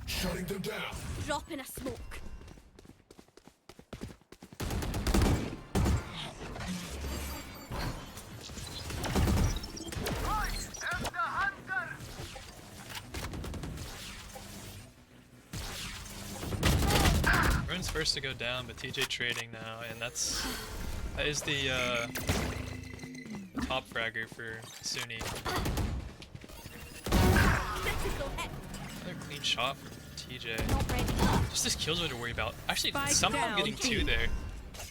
Shutting them down. Drop in a smoke. Ruin's first to go down, but TJ trading now, and that is the top fragger for SUNY. Critical hit. Another clean shot from TJ. Not ready. Just this Killjoy to worry about. Actually, Spike somehow I'm down, getting 2 B. there.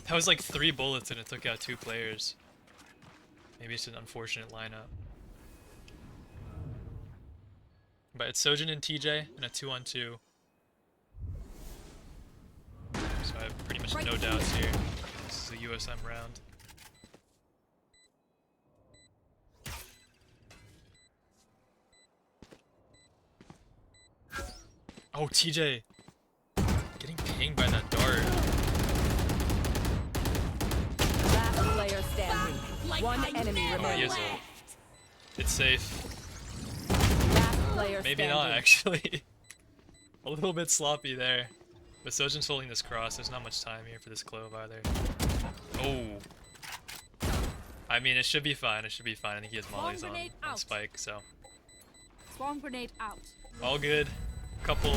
That was like 3 bullets and it took out 2 players. Maybe it's an unfortunate lineup. But it's Sojin and TJ in a 2-on-2. So I have pretty much no doubts here. This is a USM round. Oh, TJ! Getting pinged by that dart. Last player standing. One enemy Oh, he remaining. has ult. It's safe. Last player Maybe standing. not, actually. A little bit sloppy there. But Sojin's holding this cross. There's not much time here for this clove either. Oh. I mean, it should be fine. It should be fine. I think he has mollies on Spike, so. Swarm grenade out. All good. Couple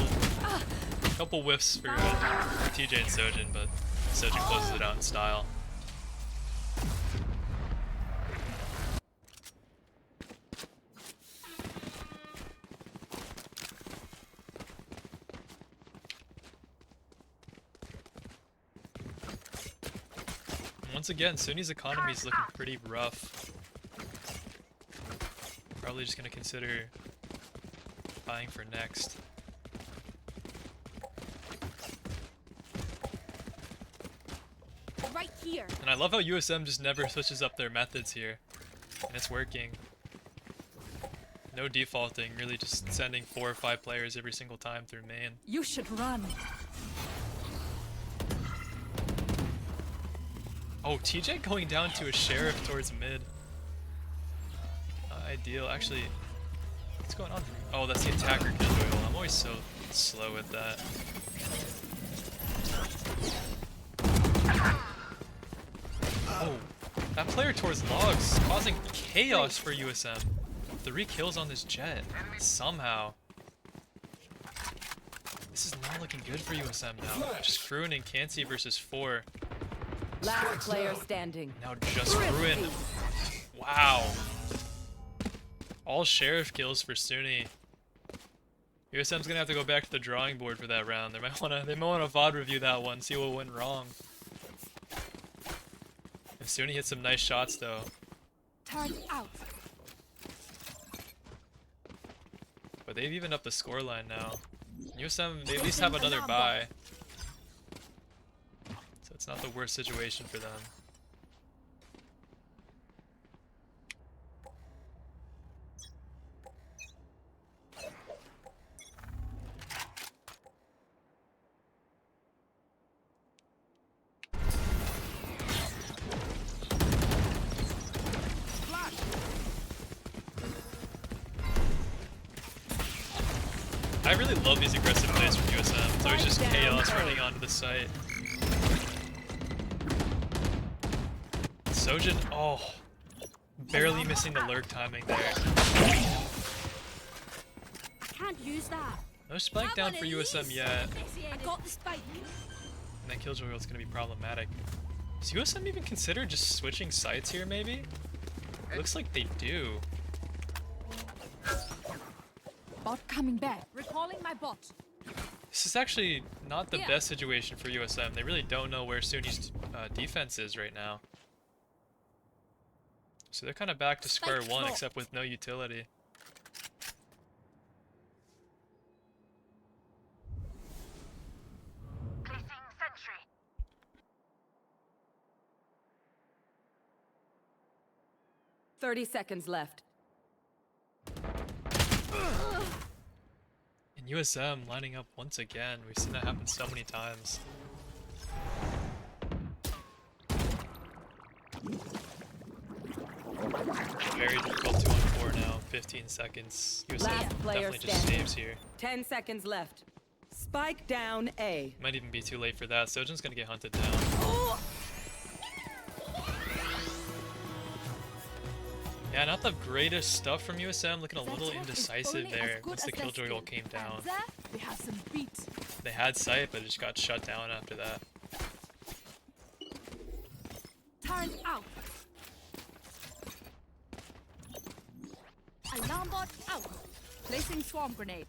whiffs for TJ and Sojin, but Sojin closes it out in style. Once again, SUNY's economy is looking pretty rough. Probably just gonna consider buying for next. Right here. And I love how USM just never switches up their methods here. And it's working. No defaulting, really just sending 4 or 5 players every single time through main. You should run. Oh, TJ going down to a sheriff towards mid. Ideal, actually. What's going on? Oh, that's the attacker Killjoy. I'm always so slow with that. Oh, that player towards logs causing chaos for USM. 3 kills on this jet. Somehow. This is not looking good for USM now. Just Fruin and Kansi versus 4. Last player standing. Now just Fruin. Wow. All sheriff kills for SUNY. USM's gonna have to go back to the drawing board for that round. They might wanna VOD review that one, see what went wrong. If SUNY hits some nice shots though. Turn out. But they've evened up the scoreline now. USM, they at least have another bye. So it's not the worst situation for them. I really love these aggressive plays from USM. It's always just chaos running onto the site. Sojin, oh, barely missing the lurk timing there. Can't use that. No spike down for USM yet. I got the spike. And that Killjoy is going to be problematic. Does USM even consider just switching sites here, maybe? It looks like they do. Bot coming back. Recalling my bot. This is actually not the best situation for USM. They really don't know where SUNY's defense is right now. So they're kind of back to square one, except with no utility. Placing sentry. 30 seconds left. And USM lining up once again. We've seen that happen so many times. Very difficult 2-on-4 now. 15 seconds. USM Last player definitely just standing. saves here. 10 seconds left. Spike down A. Might even be too late for that. Sojin's gonna get hunted down. Yeah, not the greatest stuff from USM. Looking a little indecisive there once the Killjoy ult came down. They have some beats. They had sight, but it just got shut down after that. Turn out. Alarm bot out. Placing swarm grenade.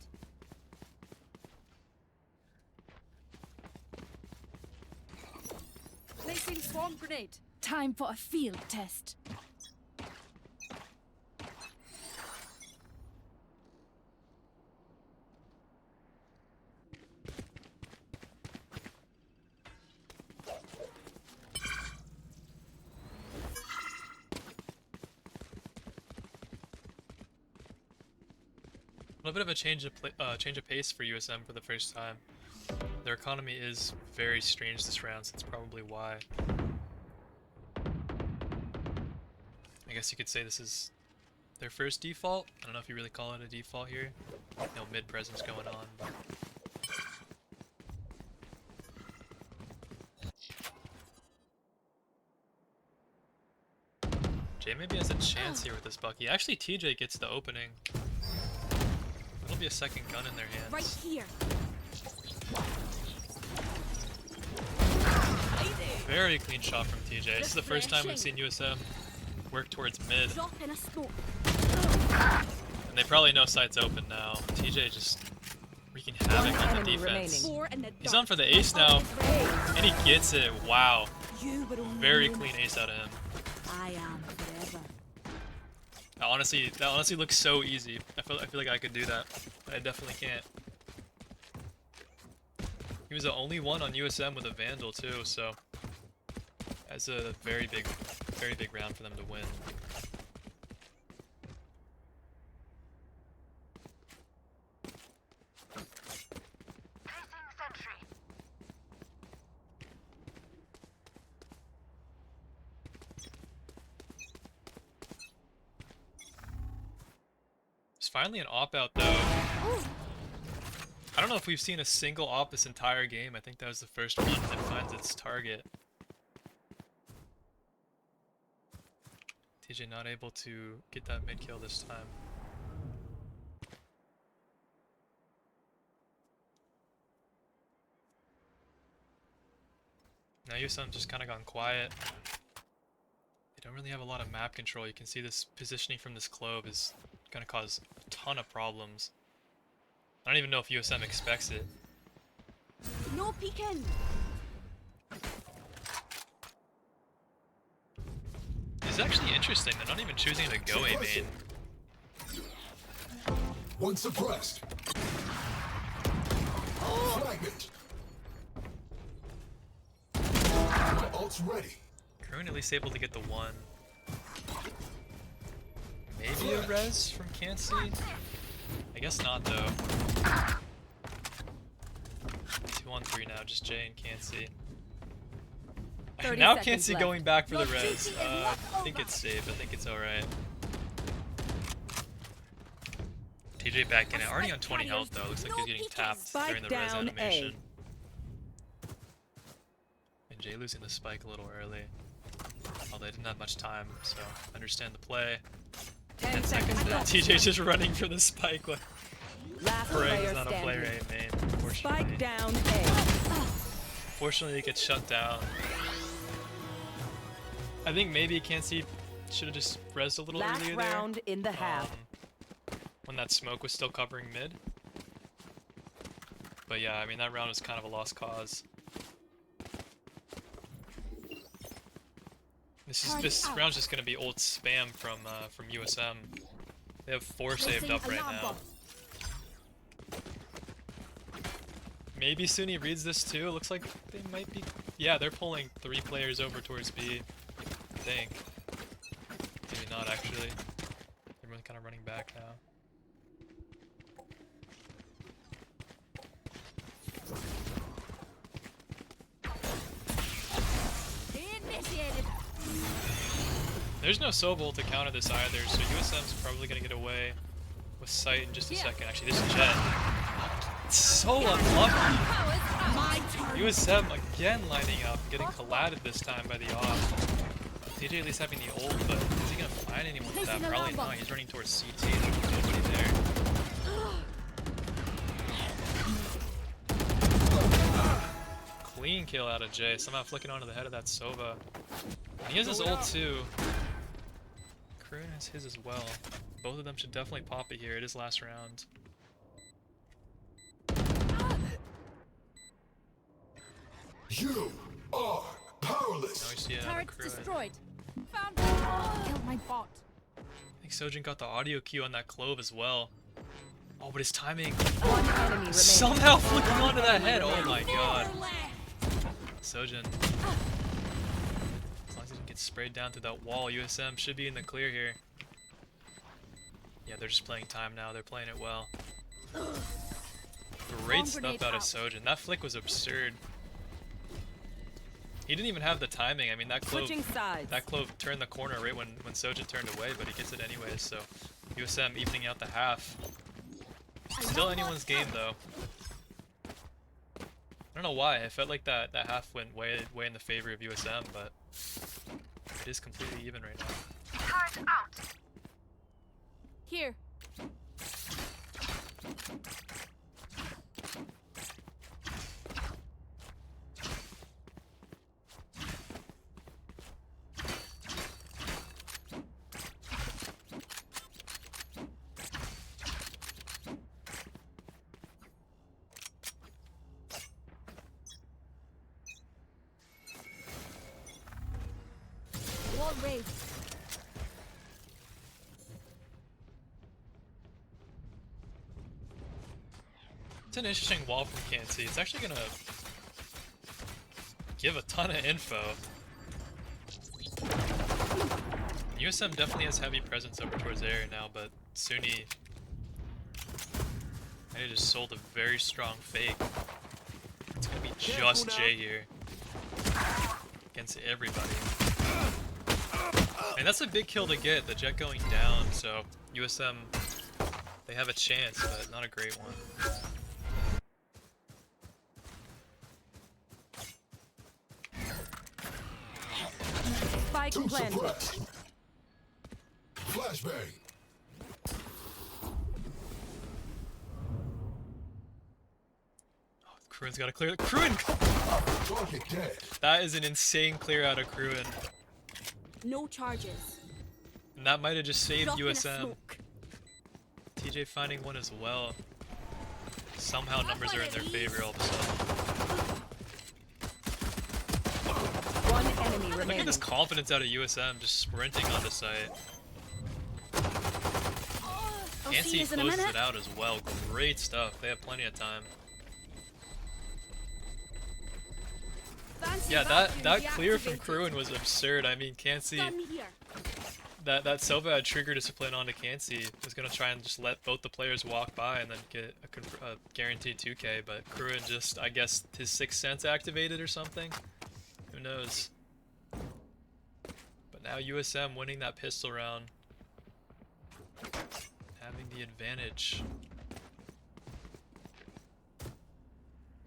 Placing swarm grenade. Time for a field test. little bit of a change of pace for USM for the first time. Their economy is very strange this round, so that's probably why. I guess you could say this is their first default. I don't know if you really call it a default here. No mid presence going on, but Jay maybe has a chance here with this Bucky. Actually, TJ gets the opening. It'll be a second gun in their hands. Right here. Very clean shot from TJ. This is the first time we've seen USM work towards mid. Drop in a smoke. And they probably know sights open now. TJ just wreaking havoc on the enemy defense. remaining. Four in the He's dark. on for the ace now, and he gets it. Wow. You were only Very human. clean ace out of him. I am forever. That honestly looks so easy. I feel like I could do that, but I definitely can't. He was the only one on USM with a Vandal too, so that's a very big round for them to win. There's finally an op out though. I don't know if we've seen a single op this entire game. I think that was the first one that finds its target. TJ not able to get that mid kill this time. Now USM just kind of gone quiet. They don't really have a lot of map control. You can see this positioning from this clove is gonna cause a ton of problems. I don't even know if USM expects it. No peeking. It's actually interesting. They're not even choosing to go A main. One suppressed. Fragment. My ult's ready. Kroon at least able to get the one. Maybe a res from Can't See? I guess not though. 2-on-3 now, just Jay and Can't See. 30 Now seconds Can't See left. going back for the res. I think it's safe. I think it's alright. TJ back in it. Already on 20 health though. Looks like he's getting tapped Spike during the res down A. animation. And Jay losing the spike a little early. Although they didn't have much time, so understand the play. 10 seconds left. TJ's just running for the spike like Last Parade player is not a player standing. A main, unfortunately. Spike down A. Fortunately, it gets shut down. I think maybe Can't See should have just rezzed a little Last earlier round in the half. when that smoke was still covering mid. But yeah, I mean that round was kind of a lost cause. This round's just gonna be old spam from USM. They have 4 saved up right now. Maybe SUNY reads this too. It looks like they might be. Yeah, they're pulling 3 players over towards B. I think. Maybe not actually. Everyone's kind of running back now. Initiated. There's no Sobol to counter this either, so USM's probably gonna get away with sight in just a second. Actually, this Jet. It's so unlucky. My turn. USM again lining up, getting collided this time by the off. TJ at least having the ult, but is he gonna find anyone with that? Probably not. He's running towards CT. There's nobody there. Clean kill out of Jay. Somehow flicking onto the head of that Sova. And he has his ult too. Kroon has his as well. Both of them should definitely pop it here. It is last round. You are powerless. Now we see Turret Kroon. destroyed. Found. Killed my bot. I think Sojin got the audio cue on that clove as well. Oh, but his timing. One enemy remaining. Somehow flicking onto that head. Oh my god. Sojin. As long as he doesn't get sprayed down through that wall, USM should be in the clear here. Yeah, they're just playing time now. They're playing it well. Great stuff out of Sojin. That flick was absurd. He didn't even have the timing. I mean, that clove turned the corner right when Sojin turned away, but he gets it anyways. So USM evening out the half. Still anyone's game though. I don't know why. I felt like that half went way in the favor of USM, but it is completely even right now. Turret out. Here. Wall raised. It's an interesting wall from Cansey. It's actually gonna give a ton of info. USM definitely has heavy presence over towards the area now, but SUNY I just sold a very strong fake. It's gonna be just Jay here against everybody. And that's a big kill to get, the Jet going down, so USM, they have a chance, but not a great one. Spike Two planted. suppressed. Flashbang. Oh, Kruin's gotta clear it. Kruin! Target dead. That is an insane clear out of Kruin. No charges. And that might have just saved Drop in a USM. smoke. TJ finding one as well. Somehow numbers are in their favor all of a sudden. One enemy Look remaining. at this confidence out of USM, just sprinting onto site. I'll see Cansey yous in a closes minute. it out as well. Great stuff. They have plenty of time. Fancy Yeah, vacuum that clear from deactivated. Kruin was absurd. I mean, Cansey, Gun here. that Sova had trigger discipline onto Cansey was gonna try and just let both the players walk by and then get a guaranteed 2K, but Kruin just, I guess, his sixth sense activated or something. Who knows? But now USM winning that pistol round, having the advantage.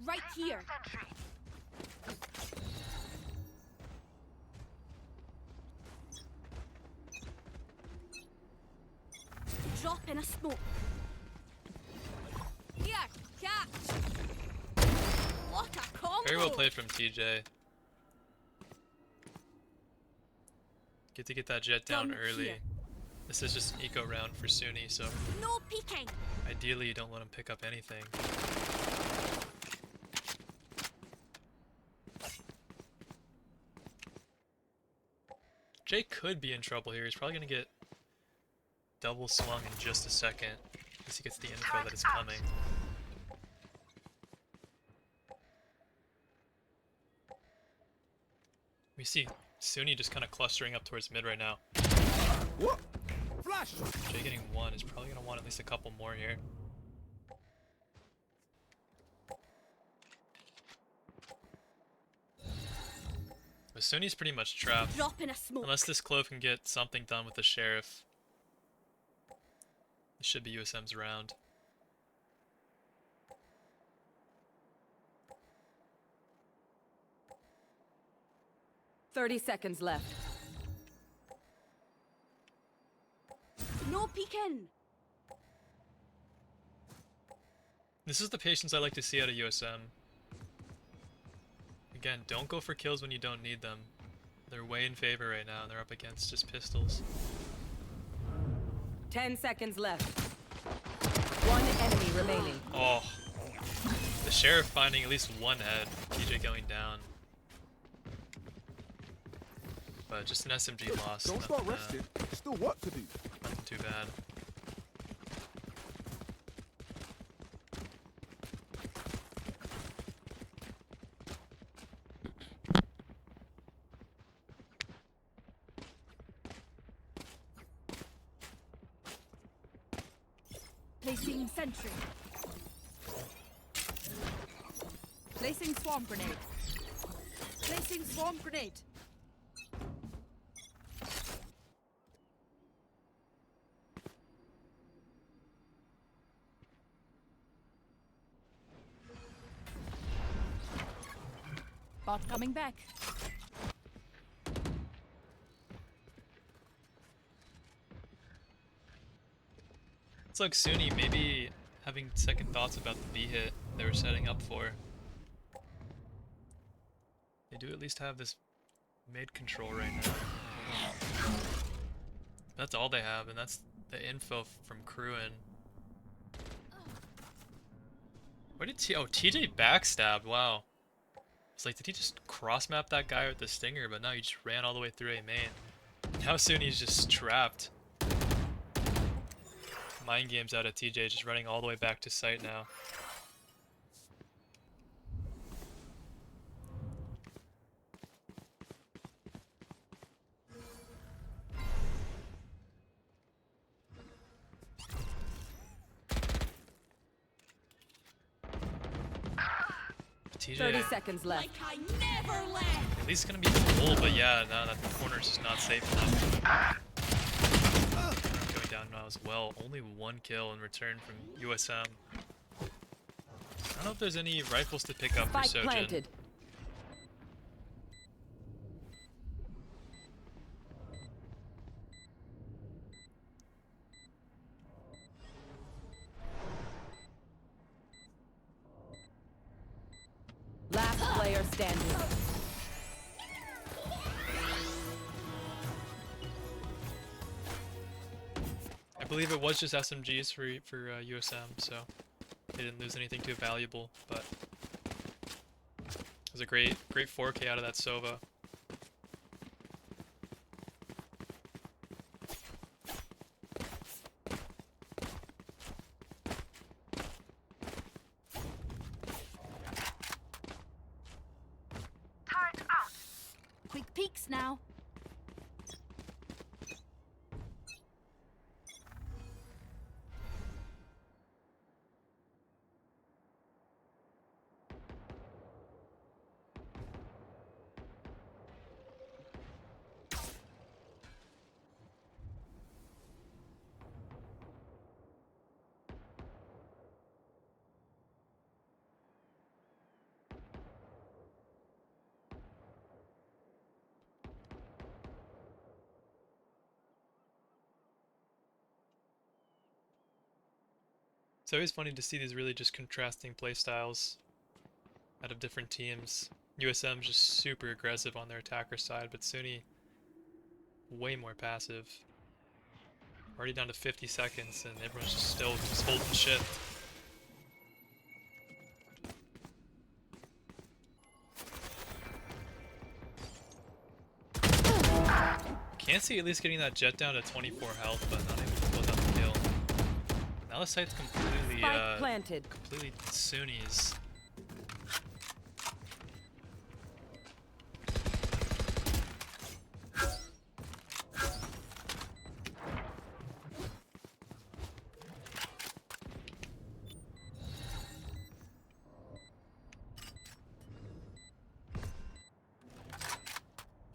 Right here. Sentry. Drop in a smoke. Here, catch. What a combo. Very well played from TJ. Get to get that Jet down Gun early. here. This is just an eco round for SUNY, so No peeking. ideally you don't let him pick up anything. Jay could be in trouble here. He's probably gonna get double swung in just a second, as he gets the info that is coming. We see SUNY just kind of clustering up towards mid right now. What? Flash! Jay getting one is probably gonna want at least a couple more here. But SUNY's pretty much trapped. Drop in a smoke. Unless this Clove can get something done with the Sheriff. It should be USM's round. $30 seconds left. No peeking. This is the patience I like to see out of USM. Again, don't go for kills when you don't need them. They're way in favor right now, and they're up against just pistols. 10 seconds left. One enemy remaining. Oh. The Sheriff finding at least one head. TJ going down. But just an SMG loss. Don't Nothing, start resting. There's still work to do. nothing too bad. Placing sentry. Placing swarm grenade. Placing swarm grenade. Bot coming back. It's like SUNY maybe having second thoughts about the B hit they were setting up for. They do at least have this mid control right now. That's all they have, and that's the info from Crewin. Where did TJ backstabbed? Wow. It's like, did he just cross map that guy with the stinger? But no, he just ran all the way through A main. Now SUNY's just trapped. Mind games out of TJ, just running all the way back to site now. TJ, 30 seconds left. I never left. at least gonna be full, but yeah, no, that corner's just not safe enough. Going down now as well. Only one kill in return from USM. I don't know if there's any rifles to pick up for Spike Sojin. planted. Last player standing. I believe it was just SMGs for USM, so they didn't lose anything too valuable, but it was a great 4K out of that Sova. Quick peeks now. It's always funny to see these really just contrasting playstyles out of different teams. USM's just super aggressive on their attacker side, but SUNY way more passive. Already down to 50 seconds and everyone's just still just holding shit. Can't see at least getting that jet down to 24 health, but not able to close out the kill. Now the site's completely Spike planted. completely SUNY's.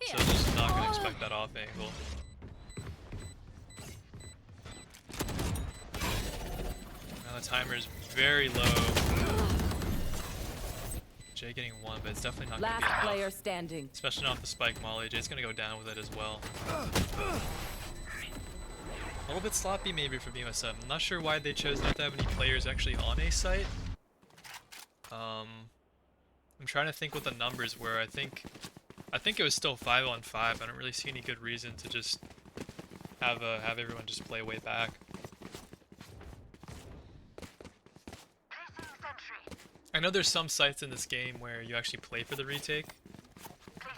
So just not gonna expect that off angle. Now the timer is very low. Jay getting one, but it's definitely not Last gonna be player enough. standing. Especially not the spike molly. Jay's gonna go down with it as well. A little bit sloppy maybe from USM. I'm not sure why they chose not to have any players actually on a site. I'm trying to think what the numbers were. I think it was still 5-on-5. I don't really see any good reason to just have everyone just play way back. I know there's some sites in this game where you actually play for the retake,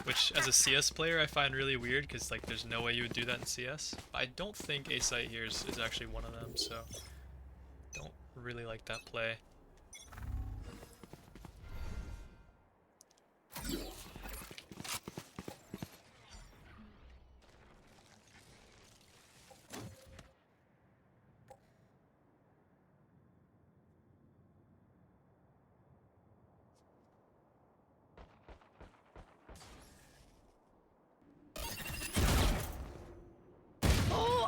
which as a CS player I find really weird because like there's no way you would do that in CS. I don't think a site here is actually one of them, so don't really like that play.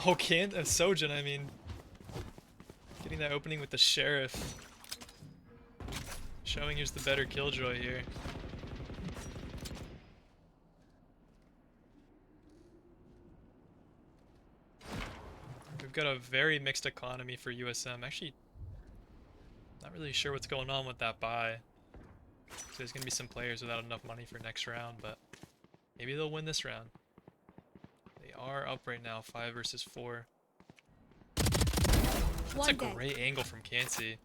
Oh, Sojin, I mean. Getting that opening with the Sheriff. Showing who's the better killjoy here. We've got a very mixed economy for USM. Actually, not really sure what's going on with that buy. So there's going to be some players without enough money for next round, but maybe they'll win this round. They are up right now, 5 versus 4. That's a great angle from Cansey.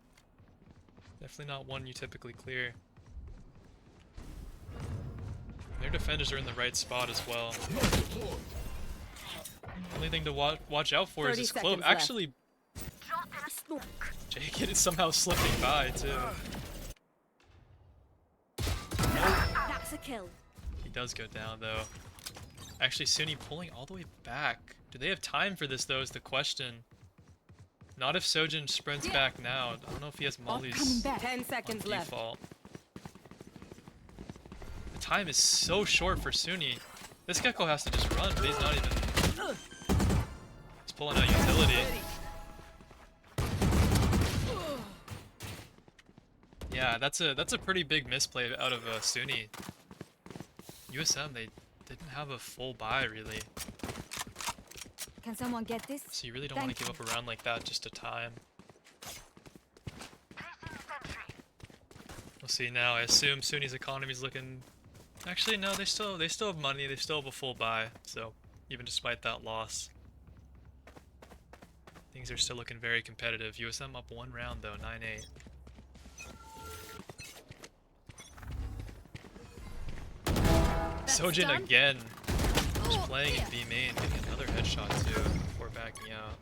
Definitely not one you typically clear. Their defenders are in the right spot as well. Only thing to watch out for is this Clove. Actually, Jake is somehow slipping by too. That's a kill. He does go down though. Actually, SUNY pulling all the way back. Do they have time for this though is the question. Not if Sojin sprints back now. I don't know if he has mollies 10 seconds on left. default. The time is so short for SUNY. This Gecko has to just run, but he's not even... He's pulling out utility. Yeah, that's a pretty big misplay out of SUNY. USM, they didn't have a full buy really. Can someone get this? So you really don't want to give up a round like that just to time. We'll see now. I assume SUNY's economy's looking... Actually, no, they still have money. They still have a full buy. So even despite that loss, things are still looking very competitive. USM up 1 round though, 9-8. Sojin done. again. Just playing in B main, getting another headshot too before backing out.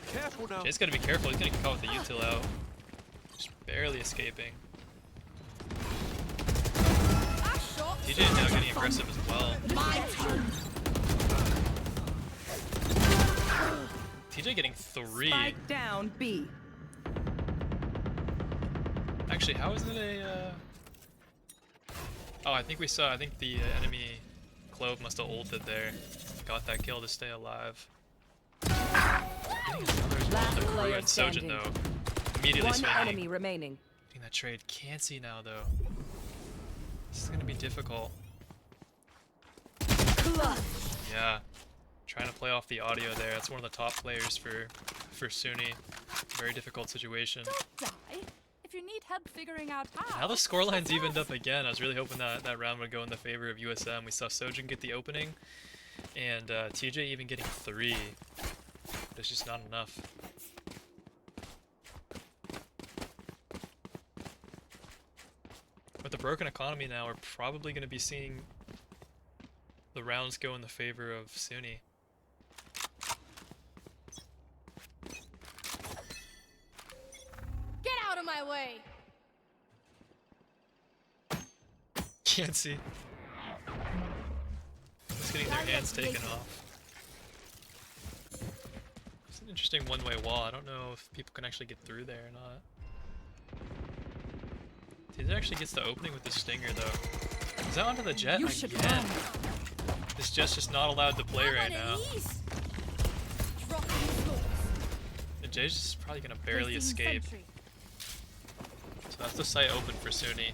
Careful now. Jay's gotta be careful, he's gonna get caught with the util out. Just barely escaping. TJ is now getting aggressive as well. TJ getting 3. Spike down B. Actually, how is it a... Oh, I think the enemy Clove must have ulted there. Got that kill to stay alive. Getting another as well. The crew and Sojin though. Immediately One swinging. enemy remaining. Getting that trade. Can't see now though. This is gonna be difficult. Yeah. Trying to play off the audio there. That's one of the top players for SUNY. Very difficult situation. Don't die. If you need help figuring out how. Now the scoreline's evened up again. I was really hoping that round would go in the favor of USM. We saw Sojin get the opening, and TJ even getting 3. But it's just not enough. With the broken economy now, we're probably going to be seeing the rounds go in the favor of SUNY. Get out of my way. Can't see. Just getting their hands taken off. It's an interesting one-way wall. I don't know if people can actually get through there or not. He actually gets the opening with the stinger though. Is that onto the jet again? This jet's just not allowed to play right now. And Jay's just probably gonna barely escape. So that's the site open for SUNY.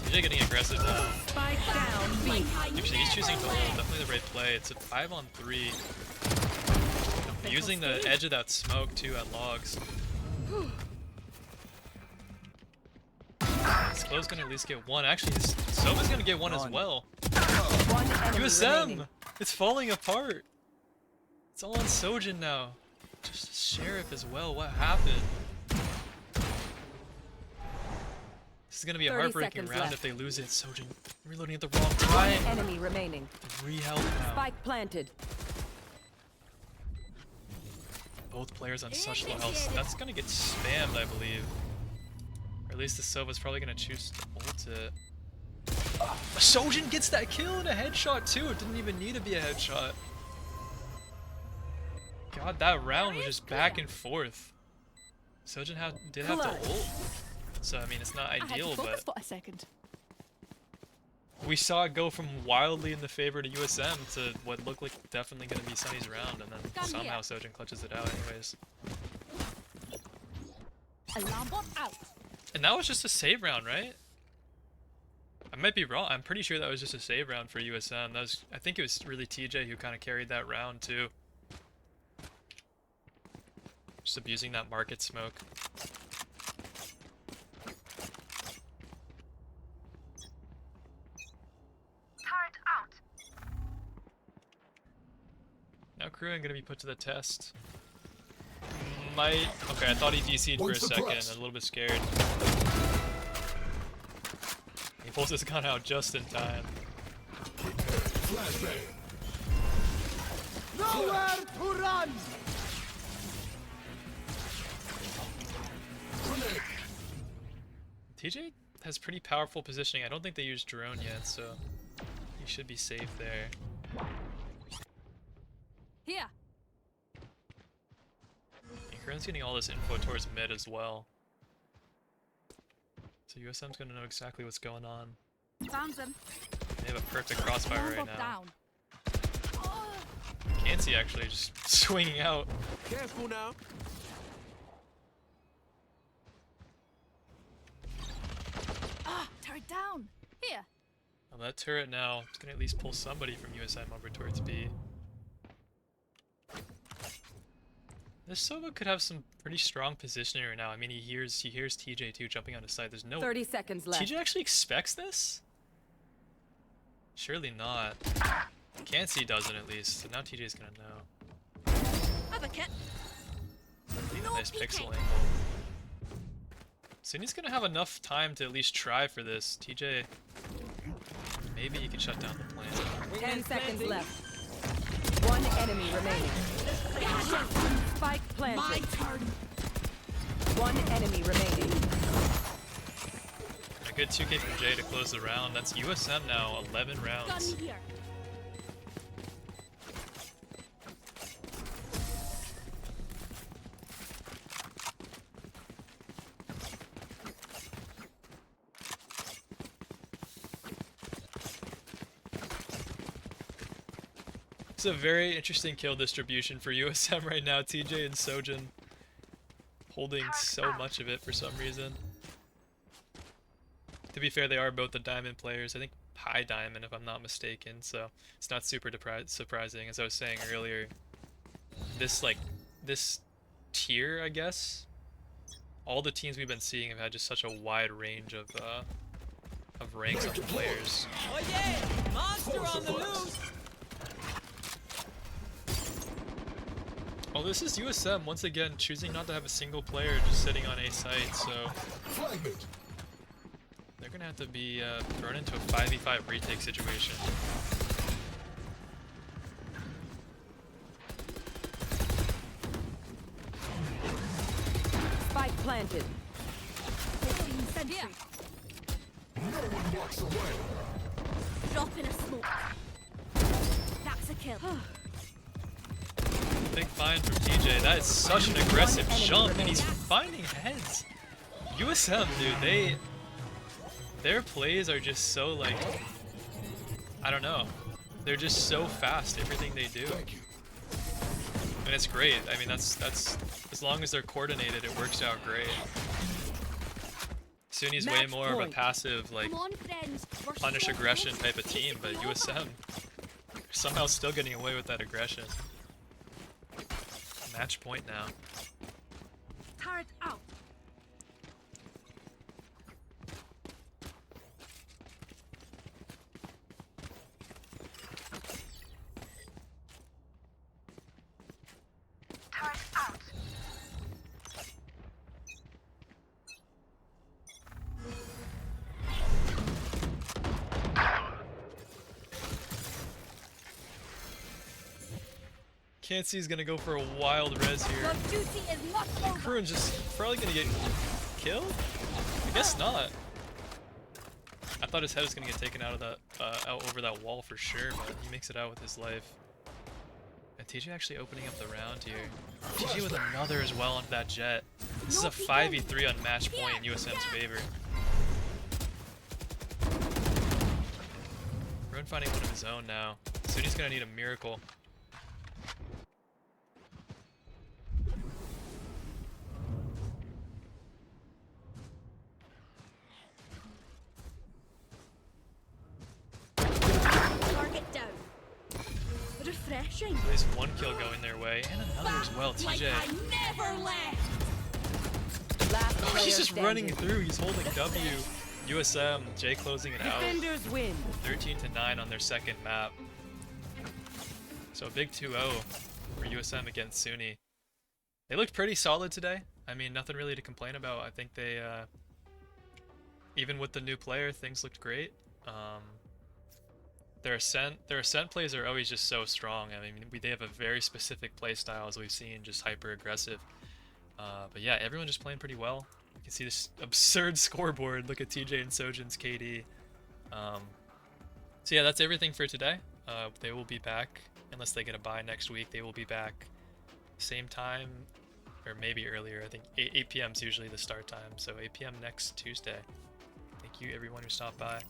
TJ getting aggressive now. Spike down B. Actually, he's choosing to hold. Definitely the right play. It's a 5-on-3. Using the edge of that smoke too at logs. This Clove's gonna at least get 1. Actually, Sova's gonna get 1 as well. One enemy USM! remaining. It's falling apart. It's all on Sojin now. Just the Sheriff as well. What happened? This is gonna be a 30 heartbreaking seconds round left. if they lose it. Sojin reloading at the wrong One time. enemy remaining. 3 health now. Spike planted. Both players on such low health. That's gonna get spammed, I believe. Or at least the Sova's probably gonna choose to ult it. Sojin gets that kill and a headshot too. It didn't even need to be a headshot. God, that round was just back and forth. Sojin did have to ult. So I mean, it's not I had ideal, to focus but for a second. we saw it go from wildly in the favor to USM to what looked like definitely going to be Sunny's round, and then Gun somehow here. Sojin clutches it out anyways. Alarm bot out. And that was just a save round, right? I might be wrong. I'm pretty sure that was just a save round for USM. That was, I think it was really TJ who kind of carried that round too. Just abusing that market smoke. Turret out. Now crewing gonna be put to the test. Might. Okay, I thought he DC'd for a What's the second. press? I'm a little bit scared. He pulls his gun out just in time. Flashbang. Nowhere to run! Grenade. TJ has pretty powerful positioning. I don't think they used drone yet, so he should be safe there. Here. Karen's getting all this info towards mid as well. So USM's gonna know exactly what's going on. Found them. They have a perfect crossfire Alarm right bot now. down. Can't see actually just swinging out. Careful now. Ah, turret down. Here. Well, that turret now is gonna at least pull somebody from USM over towards B. This Sova could have some pretty strong positioning right now. I mean, he hears TJ too jumping on his side. There's no 30 seconds left. TJ actually expects this? Surely not. Can't see doesn't at least. So now TJ's gonna know. Have a kit. Leave a No nice peeking. pixel angle. SUNY's gonna have enough time to at least try for this. TJ, maybe he can shut down the plan. 10 seconds left. One enemy remaining. Spike planted. My turn. One enemy remaining. A good 2K from Jay to close the round. That's USM now, 11 Gun rounds. here. It's a very interesting kill distribution for USM right now. TJ and Sojin holding so much of it for some reason. To be fair, they are both the diamond players. I think high diamond if I'm not mistaken, so it's not super surprising. As I was saying earlier, this tier, I guess, all the teams we've been seeing have had just such a wide range of ranks on the players. Oh yeah! Monster on the loose! Oh, this is USM once again choosing not to have a single player just sitting on A site, so Fragment. they're gonna have to be thrown into a 5v5 retake situation. Spike planted. Taking sentry. No one walks away. Drop in a smoke. That's a kill. Big find from TJ. That is such an aggressive enemy jump, and he's remaining. finding heads. USM, dude, their plays are just so like, I don't know. They're just so fast, everything they do. Thank you. And it's great. I mean, that's as long as they're coordinated, it works out great. SUNY's way Match more of a point. passive, like, Come on, friends. We're punish so aggression close. type of team, but USM somehow still getting away with that aggression. Match point now. Turret out. Turret out. Can't see he's gonna go for a wild res here. Your duty is not over. Kurun's just probably gonna get killed? I guess not. I thought his head was gonna get taken out of that, out over that wall for sure, but he makes it out with his life. And TJ actually opening up the round here. TJ with another as well onto that jet. This is a 5v3 on match point in USM's favor. Rune finding one of his own now. SUNY's gonna need a miracle. Target down. Refreshing. At least one kill going their way, and another as well. Like TJ. I never left. Last Oh, player he's just running standing. through. He's holding W. USM. Jay closing it out. Defenders win. 13-9 on their second map. So a big 2-0 for USM against SUNY. They looked pretty solid today. I mean, nothing really to complain about. I think they, even with the new player, things looked great. Their ascent plays are always just so strong. I mean, they have a very specific play style, as we've seen, just hyper aggressive. But yeah, everyone just playing pretty well. You can see this absurd scoreboard. Look at TJ and Sojin's KD. So yeah, that's everything for today. They will be back, unless they get a bye next week. They will be back same time, or maybe earlier. I think 8 p.m. is usually the start time. So 8 p.m. next Tuesday. Thank you everyone who stopped by.